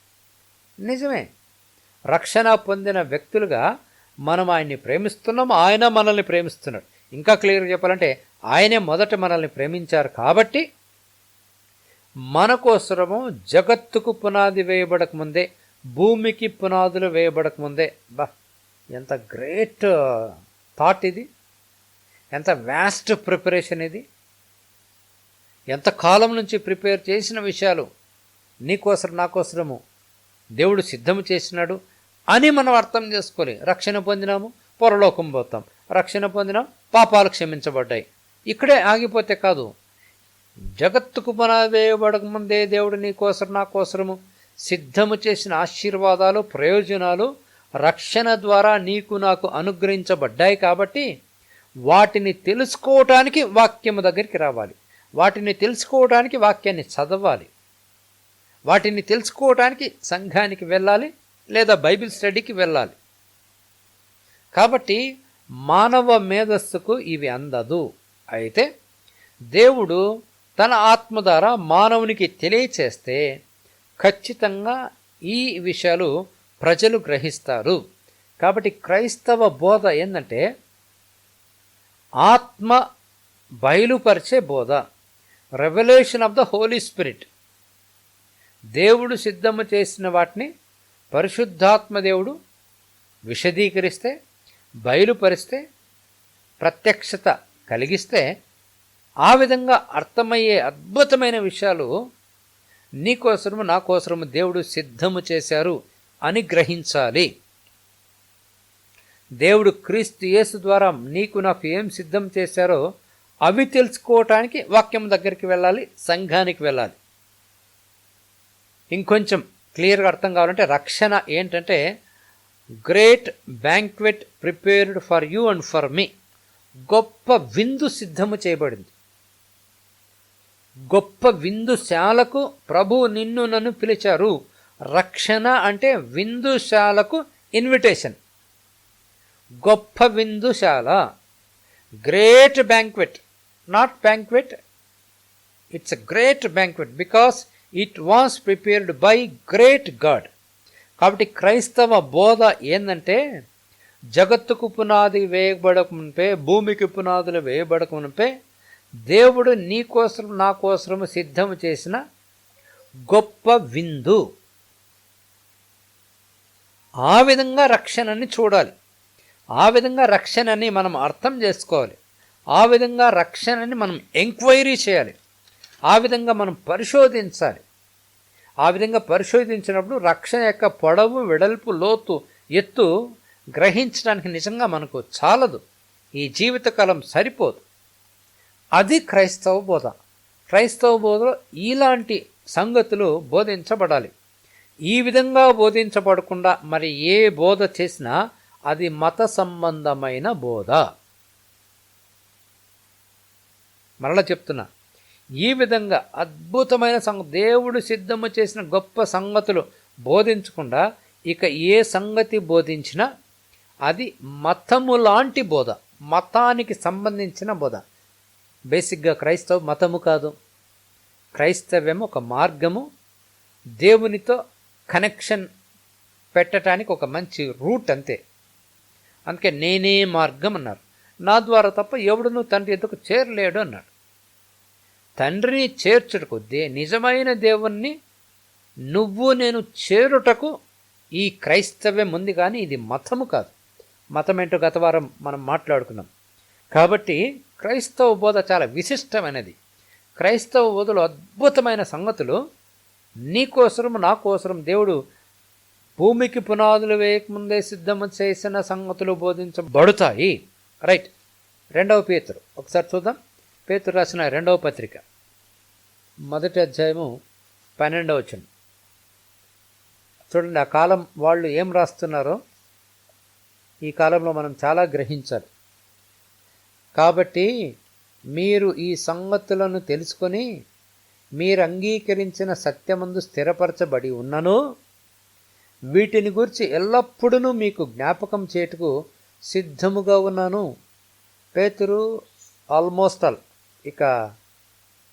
Speaker 1: నిజమే, రక్షణ పొందిన వ్యక్తులుగా మనం ఆయన్ని ప్రేమిస్తున్నాం, ఆయన మనల్ని ప్రేమిస్తున్నాడు. ఇంకా క్లియర్గా చెప్పాలంటే ఆయనే మొదట మనల్ని ప్రేమించారు. కాబట్టి మన కోసము జగత్తుకు పునాది వేయబడకముందే, భూమికి పునాదులు వేయబడకముందే, ఎంత గ్రేట్ థాట్ ఇది, ఎంత వ్యాస్ట్ ప్రిపరేషన్ ఇది, ఎంత కాలం నుంచి ప్రిపేర్ చేసిన విషయాలు నీకోసరం నాకోసరము దేవుడు సిద్ధము చేసినాడు అని మనం అర్థం చేసుకోవాలి. రక్షణ పొందినాము, పరలోకం పోతాం. రక్షణ పొందినాం, పాపాలు క్షమించబడ్డాయి. ఇక్కడే ఆగిపోతే కాదు. జగత్తుకు పునాది వేయబడకముందే దేవుడు నీకోసరం నాకోసరము సిద్ధము చేసిన ఆశీర్వాదాలు, ప్రయోజనాలు రక్షణ ద్వారా నీకు నాకు అనుగ్రహించబడ్డాయి. కాబట్టి వాటిని తెలుసుకోవటానికి వాక్యము దగ్గరికి రావాలి. వాటిని తెలుసుకోవడానికి వాక్యాన్ని చదవాలి. వాటిని తెలుసుకోవడానికి సంఘానికి వెళ్ళాలి, లేదా బైబిల్ స్టడీకి వెళ్ళాలి. కాబట్టి మానవ మేధస్సుకు ఇవి అందదు. అయితే దేవుడు తన ఆత్మ ద్వారా మానవునికి తెలియచేస్తే ఖచ్చితంగా ఈ విషయాలు ప్రజలు గ్రహిస్తారు. కాబట్టి క్రైస్తవ బోధ ఏంటంటే ఆత్మ బయలుపరిచే బోధ, revolution of the Holy Spirit. దేవుడు సిద్ధము చేసిన వాటిని పరిశుద్ధాత్మ దేవుడు విశదీకరిస్తే, బయలుపరిస్తే, ప్రత్యక్షత కలిగిస్తే, ఆ విధంగా అర్థమయ్యే అద్భుతమైన విషయాలు నీకోసరము నాకోసరము దేవుడు సిద్ధము చేశారు అని గ్రహించాలి. దేవుడు క్రీస్తు యేసు ద్వారా నీకు నాకు ఏం సిద్ధం చేశారో అవి తెలుసుకోవటానికి వాక్యం దగ్గరికి వెళ్ళాలి, సంఘానికి వెళ్ళాలి. ఇంకొంచెం క్లియర్గా అర్థం కావాలంటే రక్షణ ఏంటంటే great banquet prepared for you and for మీ. గొప్ప విందు సిద్ధము చేయబడింది. గొప్ప విందుశాలకు ప్రభు నిన్ను నన్ను పిలిచారు. రక్షణ అంటే విందుశాలకు ఇన్విటేషన్. గొప్ప విందుశాల, great banquet, not banquet, it's a great banquet because it was prepared by great God. కాబట్టి క్రైస్తవ బోధ ఏంటంటే జగత్తుకు పునాది వేయబడక మునిపే, భూమికి పునాదులు వేయబడక మునిపే దేవుడు నీకోసం నా కోసము సిద్ధము చేసిన గొప్ప విందు. ఆ విధంగా రక్షణని చూడాలి, ఆ విధంగా రక్షణని మనం అర్థం చేసుకోవాలి, ఆ విధంగా రక్షణని మనం ఎంక్వైరీ చేయాలి, ఆ విధంగా మనం పరిశోధించాలి. ఆ విధంగా పరిశోధించినప్పుడు రక్షణ యొక్క పొడవు, వెడల్పు, లోతు, ఎత్తు గ్రహించడానికి నిజంగా మనకు చాలదు, ఈ జీవితకాలం సరిపోదు. అది క్రైస్తవ బోధ. క్రైస్తవ బోధలో ఇలాంటి సంగతులు బోధించబడాలి. ఈ విధంగా బోధించబడకుండా మరి ఏ బోధ చేసినా అది మత సంబంధమైన బోధ. మరలా చెప్తున్నా, ఈ విధంగా అద్భుతమైన దేవుడు సిద్ధము చేసిన గొప్ప సంగతులు బోధించకుండా ఇక ఏ సంగతి బోధించినా అది మతము లాంటి బోధ, మతానికి సంబంధించిన బోధ. బేసిక్గా క్రైస్తవ మతము కాదు, క్రైస్తవ్యం ఒక మార్గము, దేవునితో కనెక్షన్ పెట్టడానికి ఒక మంచి రూట్ అంతే. అందుకే నేనే మార్గం అన్నారు. నా ద్వారా తప్ప ఎవడును తండ్రి ఎద్దుకు చేరలేడు అన్నాడు. తండ్రిని చేర్చుటకు నిజమైన దేవుణ్ణి నువ్వు నేను చేరుటకు ఈ క్రైస్తవ్యం ఉంది, కానీ ఇది మతము కాదు. మతం ఏంటో గత వారం మనం మాట్లాడుకున్నాం. కాబట్టి క్రైస్తవ బోధ చాలా విశిష్టమైనది. క్రైస్తవ బోధలో అద్భుతమైన సంగతులు నీకోసరం నాకోసరం దేవుడు భూమికి పునాదులు వేయకముందే సిద్ధము చేసిన సంగతులు బోధించబడతాయి. రైట్. 2వ పేతురు ఒకసారి చూద్దాం. పేతురు రాసిన 2వ పత్రిక 1వ అధ్యాయము 12వ వచనం చూడండి. ఆ కాలం వాళ్ళు ఏం రాస్తున్నారో ఈ కాలంలో మనం చాలా గ్రహించాలి. కాబట్టి మీరు ఈ సంగతులను తెలుసుకొని మీరు అంగీకరించిన సత్యమందు స్థిరపరచబడి ఉన్నను, వీటిని గురించి ఎల్లప్పుడూ మీకు జ్ఞాపకం చేటుకు సిద్ధముగా ఉన్నాను. పేతురు ఆల్మోస్ట్ ఆల్ ఇక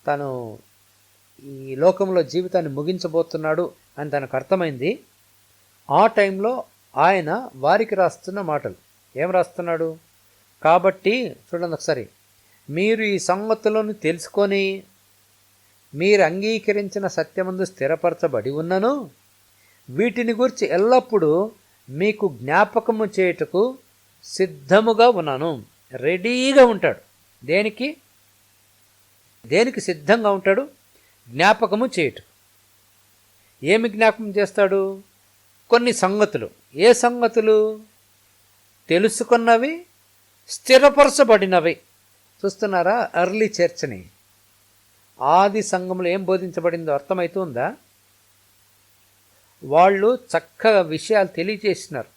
Speaker 1: తను ఈ లోకంలో జీవితాన్ని ముగించబోతున్నాడు అని తనకు అర్థమైంది. ఆ టైంలో ఆయన వారికి రాస్తున్న మాటలు ఏం రాస్తున్నాడు? కాబట్టి చూడండి ఒకసారి, మీరు ఈ సంగతులను తెలుసుకొని మీరు అంగీకరించిన సత్యమందు స్థిరపరచబడి ఉన్నను, వీటిని గురించి ఎల్లప్పుడూ మీకు జ్ఞాపకము చేయుటకు సిద్ధముగా ఉన్నాను. రెడీగా ఉంటాడు. దేనికి సిద్ధంగా ఉంటాడు? జ్ఞాపకము చేయుట. ఏమి జ్ఞాపకం చేస్తాడు? కొన్ని సంగతులు. ఏ సంగతులు? తెలుసుకున్నవి, స్థిరపరచబడినవి. చూస్తున్నారా ఎర్లీ చర్చ్ని? ఆది సంఘంలో ఏం బోధించబడిందో అర్థమవుతుందా? వాళ్ళు చక్కగా విషయాలు తెలియజేసినారు.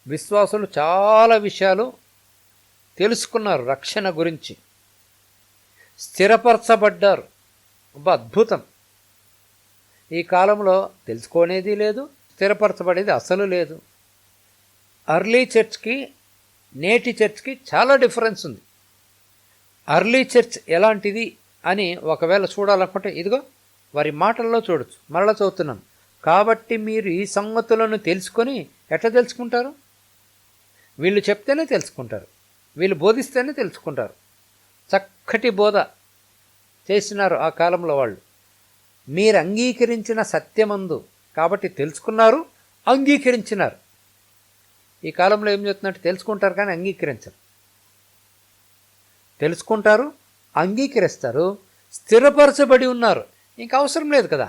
Speaker 1: విశ్వాసులు చాలా విషయాలు తెలుసుకున్నారు, రక్షణ గురించి స్థిరపరచబడ్డారు. అద్భుతం. ఈ కాలంలో తెలుసుకునేది లేదు, స్థిరపరచబడేది అసలు లేదు. అర్లీ చర్చ్కి నేటి చర్చ్కి చాలా డిఫరెన్స్ ఉంది. అర్లీ చర్చ్ ఎలాంటిది అని ఒకవేళ చూడాలనుకుంటే ఇదిగో వారి మాటల్లో చూడొచ్చు. మరలా చదువుతున్నాను. కాబట్టి మీరు ఈ సంగతులను తెలుసుకొని ఎట్లా తెలుసుకుంటారు? వీళ్ళు చెప్తేనే తెలుసుకుంటారు, వీళ్ళు బోధిస్తేనే తెలుసుకుంటారు. చక్కటి బోధ చేసినారు ఆ కాలంలో వాళ్ళు. మీరు అంగీకరించిన సత్యమందు, కాబట్టి తెలుసుకున్నారు, అంగీకరించినారు. ఈ కాలంలో ఏం చెప్తున్నట్టు తెలుసుకుంటారు కానీ అంగీకరించరు. తెలుసుకుంటారు, అంగీకరిస్తారు, స్థిరపరచబడి ఉన్నారు. ఇంక అవసరం లేదు కదా.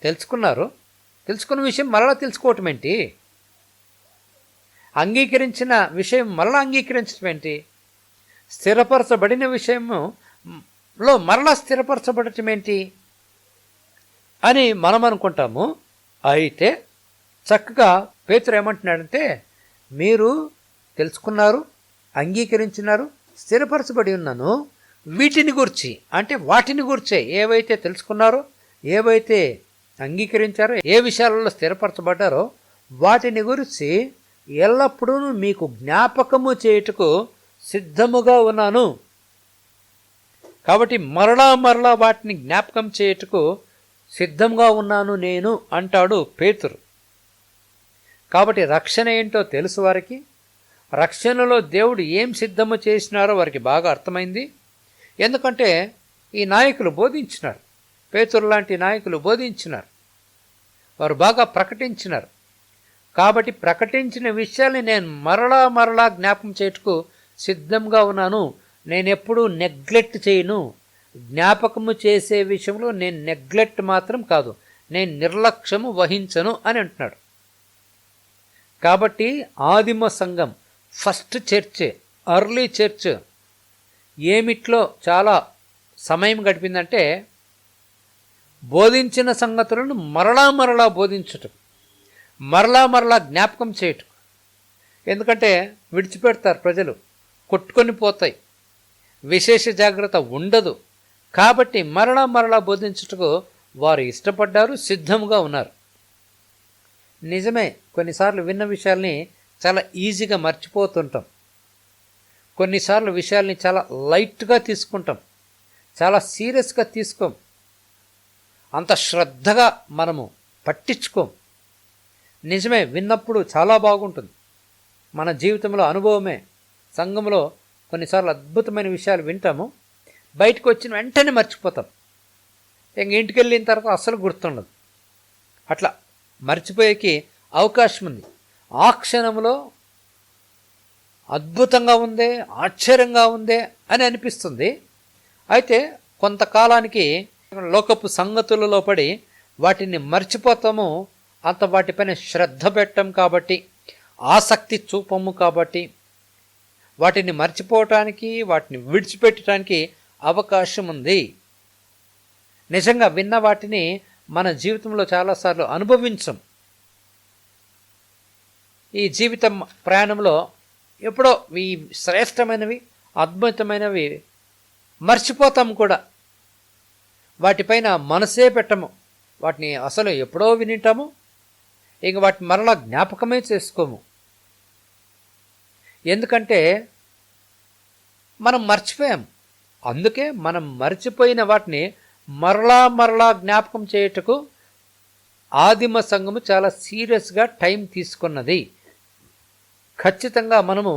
Speaker 1: తెలుసుకున్నారు, తెలుసుకున్న విషయం మరలా తెలుసుకోవటం ఏంటి? అంగీకరించిన విషయం మరలా అంగీకరించడం ఏంటి? స్థిరపరచబడిన విషయంలో మరలా స్థిరపరచబడటం ఏంటి అని మనం అనుకుంటాము. అయితే చక్కగా పేతురు ఏమంటున్నాడంటే, మీరు తెలుసుకున్నారు, అంగీకరించినారు, స్థిరపరచబడి ఉన్నాను, వీటిని గురించి, అంటే వాటిని గురించే, ఏవైతే తెలుసుకున్నారో, ఏవైతే అంగీకరించారో, ఏ విషయాలలో స్థిరపరచబడ్డారో వాటిని గురించి ఎల్లప్పుడూ మీకు జ్ఞాపకము చేయుటకు సిద్ధముగా ఉన్నాను. కాబట్టి మరలా వాటిని జ్ఞాపకం చేయుటకు సిద్ధంగా ఉన్నాను నేను అంటాడు పేతురు. కాబట్టి రక్షణ ఏంటో తెలుసు వారికి. రక్షణలో దేవుడు ఏం సిద్ధము చేసినారో వారికి బాగా అర్థమైంది. ఎందుకంటే ఈ నాయకులు బోధించినారు, పేతురు లాంటి నాయకులు బోధించినారు, వారు బాగా ప్రకటించినారు. కాబట్టి ప్రకటించిన విషయాల్ని నేను మరలా మరలా జ్ఞాపకం చేయుటకు సిద్ధంగా ఉన్నాను. నేనెప్పుడూ నెగ్లెక్ట్ చేయను. జ్ఞాపకము చేసే విషయంలో నేను నెగ్లెక్ట్ మాత్రం కాదు, నేను నిర్లక్ష్యము వహించను అని అంటున్నాడు. కాబట్టి ఆదిమ సంఘం, ఫస్ట్ చర్చ్, అర్లీ చర్చ్ ఏమిట్లో చాలా సమయం గడిపిందంటే బోధించిన సంగతులను మరలా మరలా బోధించటం, మరలా మరలా జ్ఞాపకం చేయటం. ఎందుకంటే విడిచిపెడతారు, ప్రజలు కొట్టుకొని పోతాయి, విశేష జాగ్రత్త ఉండదు. కాబట్టి మరలా మరలా బోధించుటకు వారు ఇష్టపడ్డారు, సిద్ధంగా ఉన్నారు. నిజమే, కొన్నిసార్లు విన్న విషయాల్ని చాలా ఈజీగా మర్చిపోతుంటాం. కొన్నిసార్లు విషయాల్ని చాలా లైట్గా తీసుకుంటాం, చాలా సీరియస్గా తీసుకోం, అంత శ్రద్ధగా మనము పట్టించుకోం. నిజమే, విన్నప్పుడు చాలా బాగుంటుంది, మన జీవితంలో అనుభవమే. సంఘంలో కొన్నిసార్లు అద్భుతమైన విషయాలు వింటాము, బయటకు వచ్చిన వెంటనే మర్చిపోతాం. ఇంటికి వెళ్ళిన తర్వాత అస్సలు గుర్తుండదు. అట్లా మర్చిపోయేకి అవకాశం ఉంది. ఆ క్షణంలో అద్భుతంగా ఉందే, ఆశ్చర్యంగా ఉందే అని అనిపిస్తుంది. అయితే కొంతకాలానికి లోకపు సంగతులలో పడి వాటిని మర్చిపోతాము. అంత వాటిపైన శ్రద్ధ పెట్టం కాబట్టి, ఆసక్తి చూపము కాబట్టి, వాటిని మర్చిపోవటానికి, వాటిని విడిచిపెట్టడానికి అవకాశం ఉంది. నిజంగా విన్న వాటిని మన జీవితంలో చాలాసార్లు అనుభవించం. ఈ జీవిత ప్రయాణంలో ఎప్పుడో ఈ శ్రేష్టమైనవి, అద్భుతమైనవి మర్చిపోతాం కూడా. వాటిపైన మనసే పెట్టము, వాటిని అసలు ఎప్పుడో వినింటాము, ఇంక వాటిని మరలా జ్ఞాపకమే చేసుకోము. ఎందుకంటే మనం మర్చిపోయాం. అందుకే మనం మర్చిపోయిన వాటిని మరలా మరలా జ్ఞాపకం చేయుటకు ఆదిమ సంఘము చాలా సీరియస్గా టైం తీసుకున్నది. ఖచ్చితంగా మనము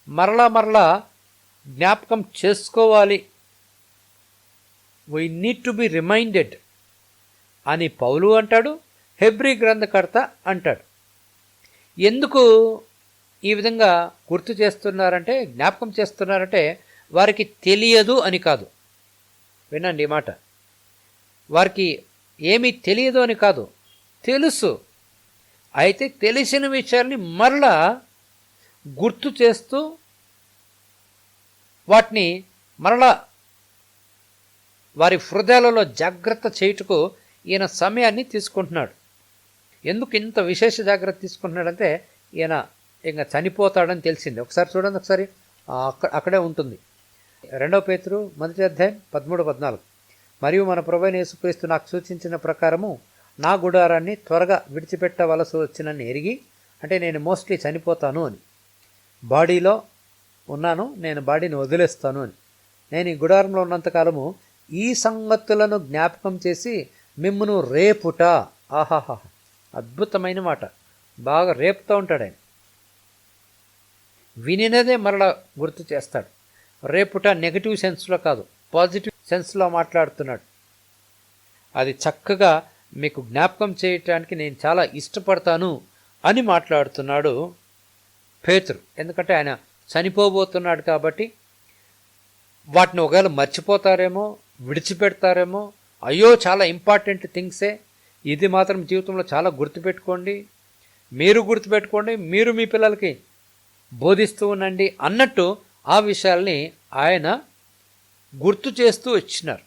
Speaker 1: మరలా మరలా జ్ఞాపకం చేసుకోవాలి. We need to be reminded అని పౌలు అంటాడు, హెబ్రీ గ్రంథకర్త అంటాడు. ఎందుకు ఈ విధంగా గుర్తు చేస్తున్నారంటే, జ్ఞాపకం చేస్తున్నారంటే వారికి తెలియదు అని కాదు. వినండి ఈ మాట, వారికి ఏమీ తెలియదు అని కాదు, తెలుసు. అయితే తెలిసిన విషయాల్ని మరలా గుర్తు చేస్తూ వాటిని మరలా వారి హృదయాలలో జాగ్రత్త చేయుటకు ఈయన సమయాన్ని తీసుకుంటున్నాడు. ఎందుకు ఇంత విశేష జాగ్రత్త తీసుకుంటున్నాడంటే, ఈయన ఇంకా చనిపోతాడని తెలిసింది. ఒకసారి చూడండి, ఒకసారి అక్కడే ఉంటుంది. 2 పేతురు 1వ అధ్యాయం 13-14. మరియు మన ప్రభువైన యేసుక్రీస్తు నాకు సూచించిన ప్రకారము నా గుడారాన్ని త్వరగా విడిచిపెట్టవలసి వచ్చినని ఎరిగి, అంటే నేను మోస్ట్లీ చనిపోతాను అని, బాడీలో ఉన్నాను, నేను బాడీని వదిలేస్తాను అని, నేను ఈ గుడారంలో ఉన్నంతకాలము ఈ సంగతులను జ్ఞాపకం చేసి మిమ్మును రేపుట. ఆహాహా, అద్భుతమైన మాట. బాగా రేపుతూ ఉంటాడు ఆయన. వినినదే మరలా గుర్తు చేస్తాడు. రేపుట నెగటివ్ సెన్స్లో కాదు, పాజిటివ్ సెన్స్లో మాట్లాడుతున్నాడు. అది చక్కగా మీకు జ్ఞాపకం చేయటానికి నేను చాలా ఇష్టపడతాను అని మాట్లాడుతున్నాడు పేతురు. ఎందుకంటే ఆయన చనిపోబోతున్నాడు కాబట్టి వాటిని ఒకవేళ మర్చిపోతారేమో, విడిచిపెడతారేమో. అయ్యో, చాలా ఇంపార్టెంట్ థింగ్సే, ఇది మాత్రం జీవితంలో చాలా గుర్తుపెట్టుకోండి, మీరు గుర్తుపెట్టుకోండి, మీరు మీ పిల్లలకి బోధిస్తూ ఉండండి అన్నట్టు ఆ విషయాల్ని ఆయన గుర్తు చేస్తూ వచ్చినారు.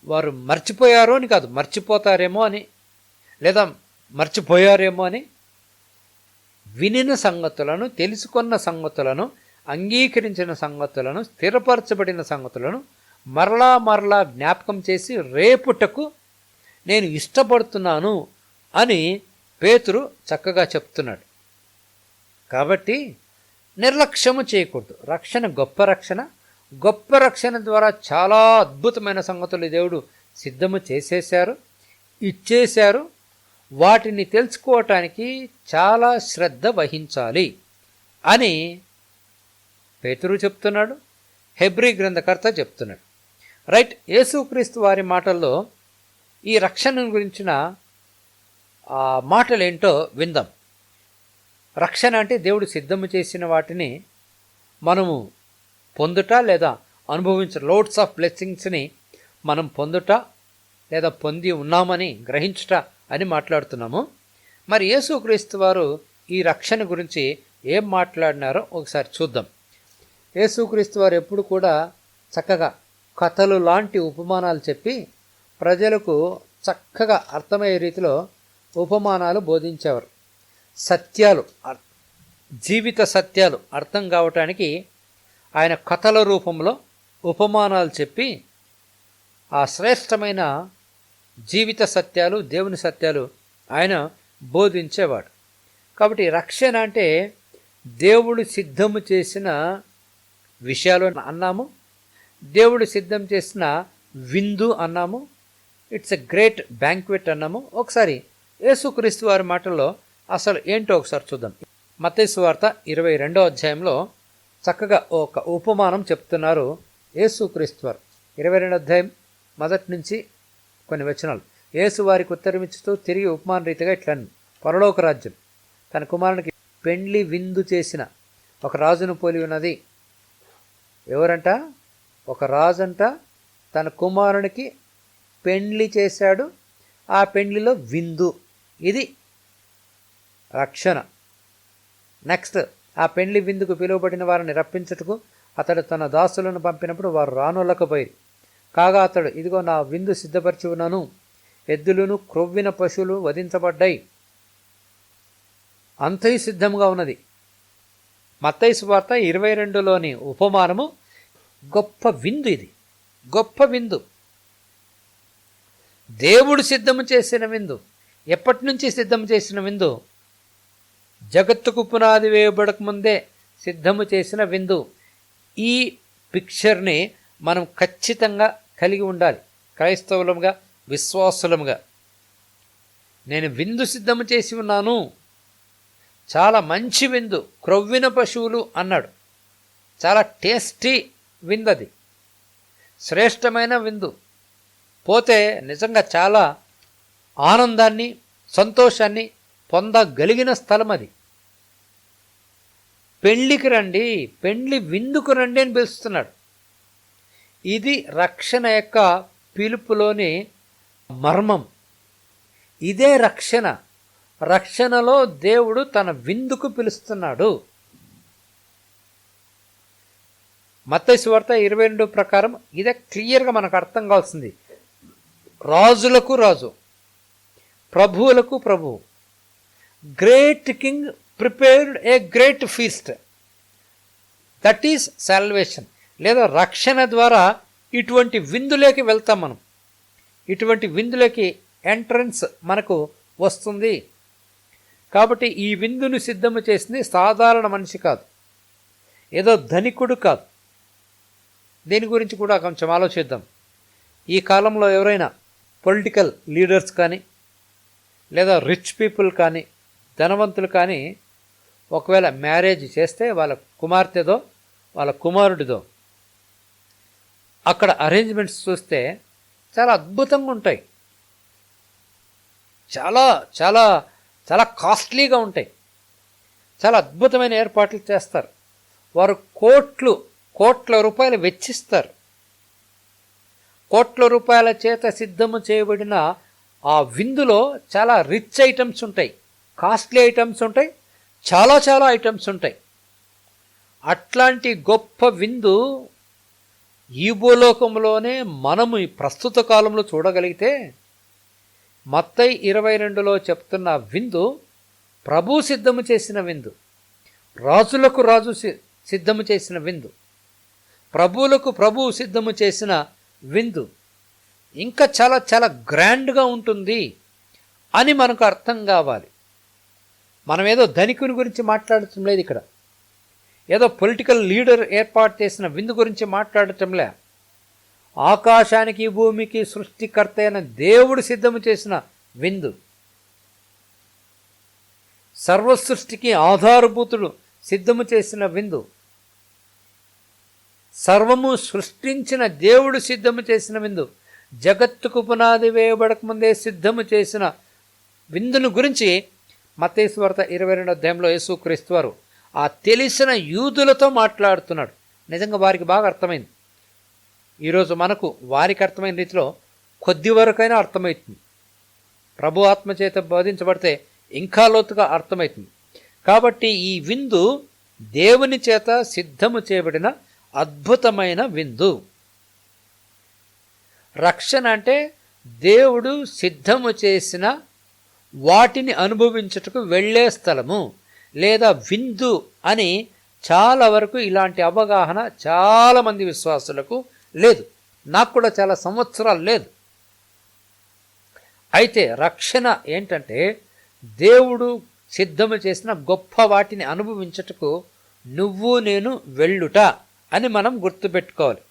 Speaker 1: వారు మర్చిపోయారో అని కాదు, మర్చిపోతారేమో అని, లేదా మర్చిపోయారేమో అని, వినిన సంగతులను, తెలుసుకున్న సంగతులను, అంగీకరించిన సంగతులను, స్థిరపరచబడిన సంగతులను మరలా మరలా జ్ఞాపకం చేసి రేపుటకు నేను ఇష్టపడుతున్నాను అని పేతురు చక్కగా చెప్తున్నాడు. కాబట్టి నిర్లక్ష్యము చేయకూడదు. రక్షణ గొప్ప రక్షణ. గొప్ప రక్షణ ద్వారా చాలా అద్భుతమైన సంగతులు దేవుడు సిద్ధము చేసేశారు, ఇచ్చేశారు. వాటిని తెలుసుకోవటానికి చాలా శ్రద్ధ వహించాలి అని పేతురు చెప్తున్నాడు, హెబ్రీ గ్రంథకర్త చెప్తున్నాడు. రైట్. యేసుక్రీస్తు వారి మాటల్లో ఈ రక్షణ గురించిన ఆ మాటలేంటో విందాం. రక్షణ అంటే దేవుడు సిద్ధము చేసిన వాటిని మనము పొందుట లేదా అనుభవించ లోడ్స్ ఆఫ్ బ్లెస్సింగ్స్ని మనం పొందుట లేదా పొంది ఉన్నామని గ్రహించుట అని మాట్లాడుతున్నాము. మరి యేసుక్రీస్తు వారు ఈ రక్షణ గురించి ఏం మాట్లాడినారో ఒకసారి చూద్దాం. యేసుక్రీస్తు వారు ఎప్పుడు కూడా చక్కగా కథలు లాంటి ఉపమానాలు చెప్పి ప్రజలకు చక్కగా అర్థమయ్యే రీతిలో ఉపమానాలు బోధించేవారు. సత్యాలు, జీవిత సత్యాలు అర్థం కావటానికి ఆయన కథల రూపంలో ఉపమానాలు చెప్పి ఆ శ్రేష్టమైన జీవిత సత్యాలు, దేవుని సత్యాలు ఆయన బోధించేవాడు. కాబట్టి రక్షణ అంటే దేవుడు సిద్ధము చేసిన విషయాలు అన్నాము, దేవుడు సిద్ధం చేసిన విందు అన్నాము, ఇట్స్ ఎ గ్రేట్ బ్యాంక్వెట్ అన్నాము. ఒకసారి యేసుక్రీస్తు వారి మాటల్లో అసలు ఏంటో ఒకసారి చూద్దాం. మత్తయి సువార్త 22వ అధ్యాయంలో చక్కగా ఒక ఉపమానం చెప్తున్నారు యేసుక్రీస్తు వారు. 22వ అధ్యాయం మొదటి నుంచి కొన్ని వచనాలు. యేసు వారికి ఉత్తరమిచ్చుతూ తిరిగి ఉపమాన రీతిగా ఇట్లా, పరలోక రాజ్యం తన కుమారునికి పెండ్లి విందు చేసిన ఒక రాజును పోలి ఉన్నది. ఎవరంట? ఒక రాజంట తన కుమారునికి పెండ్లి చేశాడు, ఆ పెండ్లిలో విందు. ఇది రక్షణ. నెక్స్ట్, ఆ పెండ్లి విందుకు పిలువబడిన వారిని రప్పించుటకు అతడు తన దాసులను పంపినప్పుడు వారు రానొల్లకపోయి, కాగా అతడు, ఇదిగో నా విందు సిద్ధపరిచి ఉన్నాను, ఎద్దులను క్రొవ్విన పశువులు వధించబడ్డాయి, అంతయు సిద్ధంగా ఉన్నది. మత్తయి సువార్త 22లోని ఉపమానము గొప్ప విందు. ఇది గొప్ప విందు, దేవుడు సిద్ధము చేసిన విందు. ఎప్పటి నుంచి సిద్ధము చేసిన విందు? జగత్తుకు పునాది వేయబడక ముందే సిద్ధము చేసిన విందు. ఈ పిక్చర్ని మనం ఖచ్చితంగా కలిగి ఉండాలి క్రైస్తవులముగా, విశ్వాసులముగా. నేను విందు సిద్ధము చేసి ఉన్నాను, చాలా మంచి విందు, క్రొవ్విన పశువులు అన్నాడు. చాలా టేస్టీ విందు, అది శ్రేష్టమైన విందు. పోతే నిజంగా చాలా ఆనందాన్ని, సంతోషాన్ని పొందగలిగిన స్థలం అది. పెళ్ళికి రండి, పెండ్లి విందుకు రండి అని పిలుస్తున్నాడు. ఇది రక్షణ యొక్క పిలుపులోని మర్మం. ఇదే రక్షణ. రక్షణలో దేవుడు తన విందుకు పిలుస్తున్నాడు. మత్తయి సువార్త 22 ప్రకారం ఇదే క్లియర్గా మనకు అర్థం కావాల్సింది. రాజులకు రాజు, ప్రభువులకు ప్రభువు. Great king prepared a great feast. That is salvation. లేదా రక్షణ ద్వారా ఇటువంటి విందులోకి వెళ్తాం మనం. ఇటువంటి విందులోకి ఎంట్రన్స్ మనకు వస్తుంది. కాబట్టి ఈ విందును సిద్ధము చేసింది సాధారణ మనిషి కాదు, ఏదో ధనికుడు కాదు. దీని గురించి కూడా కొంచెం ఆలోచిద్దాం. ఈ కాలంలో ఎవరైనా పొలిటికల్ లీడర్స్ కానీ, లేదా రిచ్ పీపుల్ కానీ, ధనవంతులు కానీ ఒకవేళ మ్యారేజ్ చేస్తే వాళ్ళ కుమార్తెదో వాళ్ళ కుమారుడిదో అక్కడ అరేంజ్మెంట్స్ చూస్తే చాలా అద్భుతంగా ఉంటాయి. చాలా చాలా చాలా కాస్ట్లీగా ఉంటాయి. చాలా అద్భుతమైన ఏర్పాట్లు చేస్తారు. వారు కోట్ల రూపాయలు వెచ్చిస్తారు. కోట్ల రూపాయల చేత సిద్ధము చేయబడిన ఆ విందులో చాలా రిచ్ ఐటమ్స్ ఉంటాయి, కాస్ట్లీ ఐటమ్స్ ఉంటాయి, చాలా చాలా ఐటమ్స్ ఉంటాయి. అట్లాంటి గొప్ప విందు ఈ భూలోకంలోనే మనము ఈ ప్రస్తుత కాలంలో చూడగలిగితే, మత్తయి 22లో చెప్తున్న విందు ప్రభు సిద్ధము చేసిన విందు, రాజులకు రాజు సిద్ధము చేసిన విందు, ప్రభువులకు ప్రభువు సిద్ధము చేసిన విందు. ఇంకా చాలా చాలా గ్రాండ్గా ఉంటుంది అని మనకు అర్థం కావాలి. మనం ఏదో ధనికుని గురించి మాట్లాడటం లేదు ఇక్కడ, ఏదో పొలిటికల్ లీడర్ ఏర్పాటు చేసిన విందు గురించి మాట్లాడటంలే. ఆకాశానికి భూమికి సృష్టికర్త అయిన దేవుడు సిద్ధము చేసిన విందు, సర్వసృష్టికి ఆధారభూతుడు సిద్ధము చేసిన విందు, సర్వము సృష్టించిన దేవుడు సిద్ధము చేసిన విందు, జగత్తుకు పునాది వేయబడకముందే సిద్ధము చేసిన విందును గురించి మత్తయి సువార్త 22వ అధ్యాయంలో యేసుక్రీస్తు వారు ఆ తెలిసిన యూదులతో మాట్లాడుతున్నాడు. నిజంగా వారికి బాగా అర్థమైంది. ఈరోజు మనకు వారికి అర్థమైన రీతిలో కొద్ది వరకైనా అర్థమవుతుంది. ప్రభు ఆత్మచేత బోధించబడితే ఇంకా లోతుగా అర్థమవుతుంది. కాబట్టి ఈ విందు దేవుని చేత సిద్ధము చేయబడిన అద్భుతమైన విందు. రక్షణ అంటే దేవుడు సిద్ధము చేసిన వాటిని అనుభవించుటకు వెళ్ళే స్థలము లేదా విందు అని చాలా వరకు ఇలాంటి అవగాహన చాలామంది విశ్వాసులకు లేదు. నాకు కూడా చాలా సంవత్సరాలు లేదు. అయితే రక్షణ ఏంటంటే దేవుడు సిద్ధము చేసిన గొప్ప వాటిని అనుభవించుటకు నువ్వు నేను వెళ్ళుట అని మనం గుర్తుపెట్టుకోవాలి.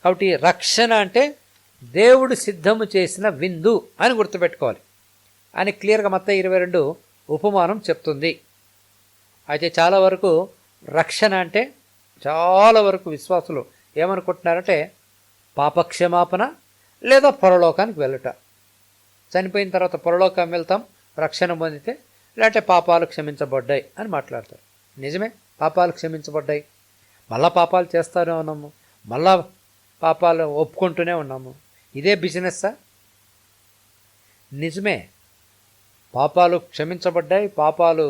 Speaker 1: కాబట్టి రక్షణ అంటే దేవుడు సిద్ధము చేసిన విందు అని గుర్తుపెట్టుకోవాలి అని క్లియర్గా మత్తయి 22 ఉపమానం చెప్తుంది. అయితే చాలా వరకు రక్షణ అంటే చాలా వరకు విశ్వాసులు ఏమనుకుంటున్నారంటే పాపక్షమాపణ లేదా పరలోకానికి వెళ్ళుట. చనిపోయిన తర్వాత పరలోకం వెళ్తాం రక్షణ పొందితే, లేదంటే పాపాలు క్షమించబడ్డాయి అని మాట్లాడతారు. నిజమే, పాపాలు క్షమించబడ్డాయి. మళ్ళా పాపాలు చేస్తూనే ఉన్నాము, మళ్ళా పాపాలు ఒప్పుకుంటూనే ఉన్నాము. ఇదే బిజినెస్సా? నిజమే, పాపాలు క్షమించబడ్డాయి. పాపాలు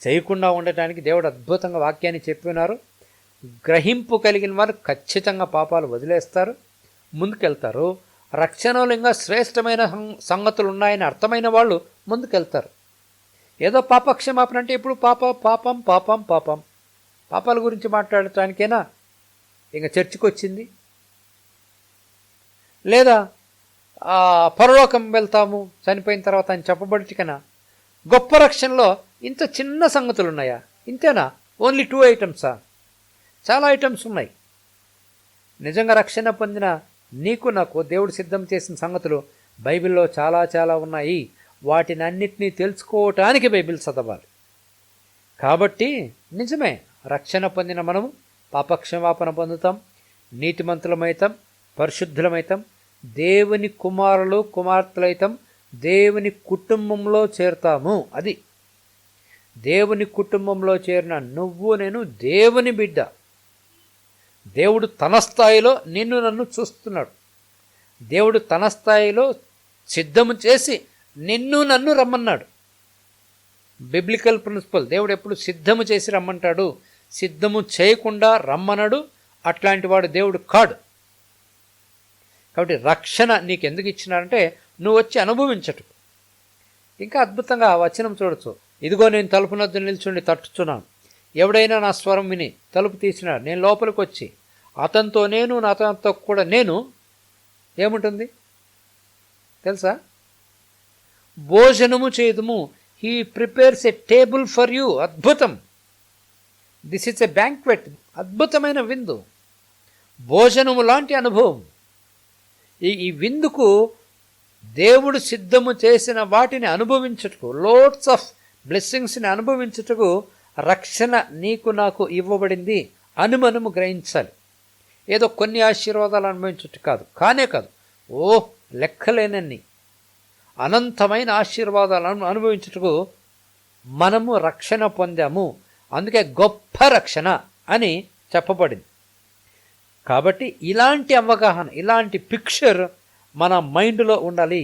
Speaker 1: చేయకుండా ఉండటానికి దేవుడు అద్భుతంగా వాక్యాన్ని చెప్పినారు. గ్రహింపు కలిగిన వారు ఖచ్చితంగా పాపాలు వదిలేస్తారు, ముందుకెళ్తారు. రక్షణలో ఇంకా శ్రేష్టమైన సంగతులు ఉన్నాయని అర్థమైన వాళ్ళు ముందుకెళ్తారు. ఏదో పాపక్షమాపణ అంటే ఇప్పుడు పాపాల గురించి మాట్లాడటానికైనా ఇంకా చర్చికి వచ్చింది, లేదా పరలోకం వెళ్తాము చనిపోయిన తర్వాత అని చెప్పబడికైనా గొప్ప రక్షణలో ఇంత చిన్న సంగతులు ఉన్నాయా? ఇంతేనా? ఓన్లీ 2 ఐటమ్సా? చాలా ఐటమ్స్ ఉన్నాయి. నిజంగా రక్షణ పొందిన నీకు నాకు దేవుడు సిద్ధం చేసిన సంగతులు బైబిల్లో చాలా చాలా ఉన్నాయి. వాటిని అన్నిటినీ తెలుసుకోవటానికి బైబిల్ చదవాలి. కాబట్టి నిజమే, రక్షణ పొందిన మనము పాపక్షమాపణ పొందుతాం, నీతిమంతులమైతాం, పరిశుద్ధులమైతాం, దేవుని కుమారులు కుమార్తెలైతాం, దేవుని కుటుంబంలో చేరుతాము. అది దేవుని కుటుంబంలో చేరిన నువ్వు నేను దేవుని బిడ్డ. దేవుడు తన స్థాయిలో నిన్ను నన్ను చూస్తున్నాడు. దేవుడు తన స్థాయిలో సిద్ధము చేసి నిన్ను నన్ను రమ్మన్నాడు. Biblical principal. దేవుడు ఎప్పుడు సిద్ధము చేసి రమ్మంటాడు, సిద్ధము చేయకుండా రమ్మనడు. అట్లాంటి వాడు దేవుడు కాడు. కాబట్టి రక్షణ నీకు ఎందుకు ఇచ్చినారంటే నువ్వు వచ్చి అనుభవించటు. ఇంకా అద్భుతంగా వచనం చూడొచ్చు. ఇదిగో నేను తలుపు నద్ద నిల్చుండి తట్టుచున్నాను, ఎవడైనా నా స్వరం విని తలుపు తీసినాడు, నేను లోపలికి వచ్చి అతనితో నేను అతనితో కూడా నేను ఏముంటుంది తెలుసా? భోజనము చేదుము. He prepares a table for you. అద్భుతం. This is a banquet. అద్భుతమైన విందు, భోజనము లాంటి అనుభవం. ఈ విందుకు దేవుడు సిద్ధము చేసిన వాటిని అనుభవించుటకు, లోడ్స్ ఆఫ్ బ్లెస్సింగ్స్ని అనుభవించుటకు రక్షణ నీకు నాకు ఇవ్వబడింది అని మనము గ్రహించాలి. ఏదో కొన్ని ఆశీర్వాదాలు అనుభవించుట కాదు, కానే కాదు. లెక్కలేనన్ని అనంతమైన ఆశీర్వాదాలను అనుభవించుటకు మనము రక్షణ పొందాము. అందుకే గొప్ప రక్షణ అని చెప్పబడింది. కాబట్టి ఇలాంటి అవగాహన, ఇలాంటి పిక్చర్ మన మైండ్లో ఉండాలి.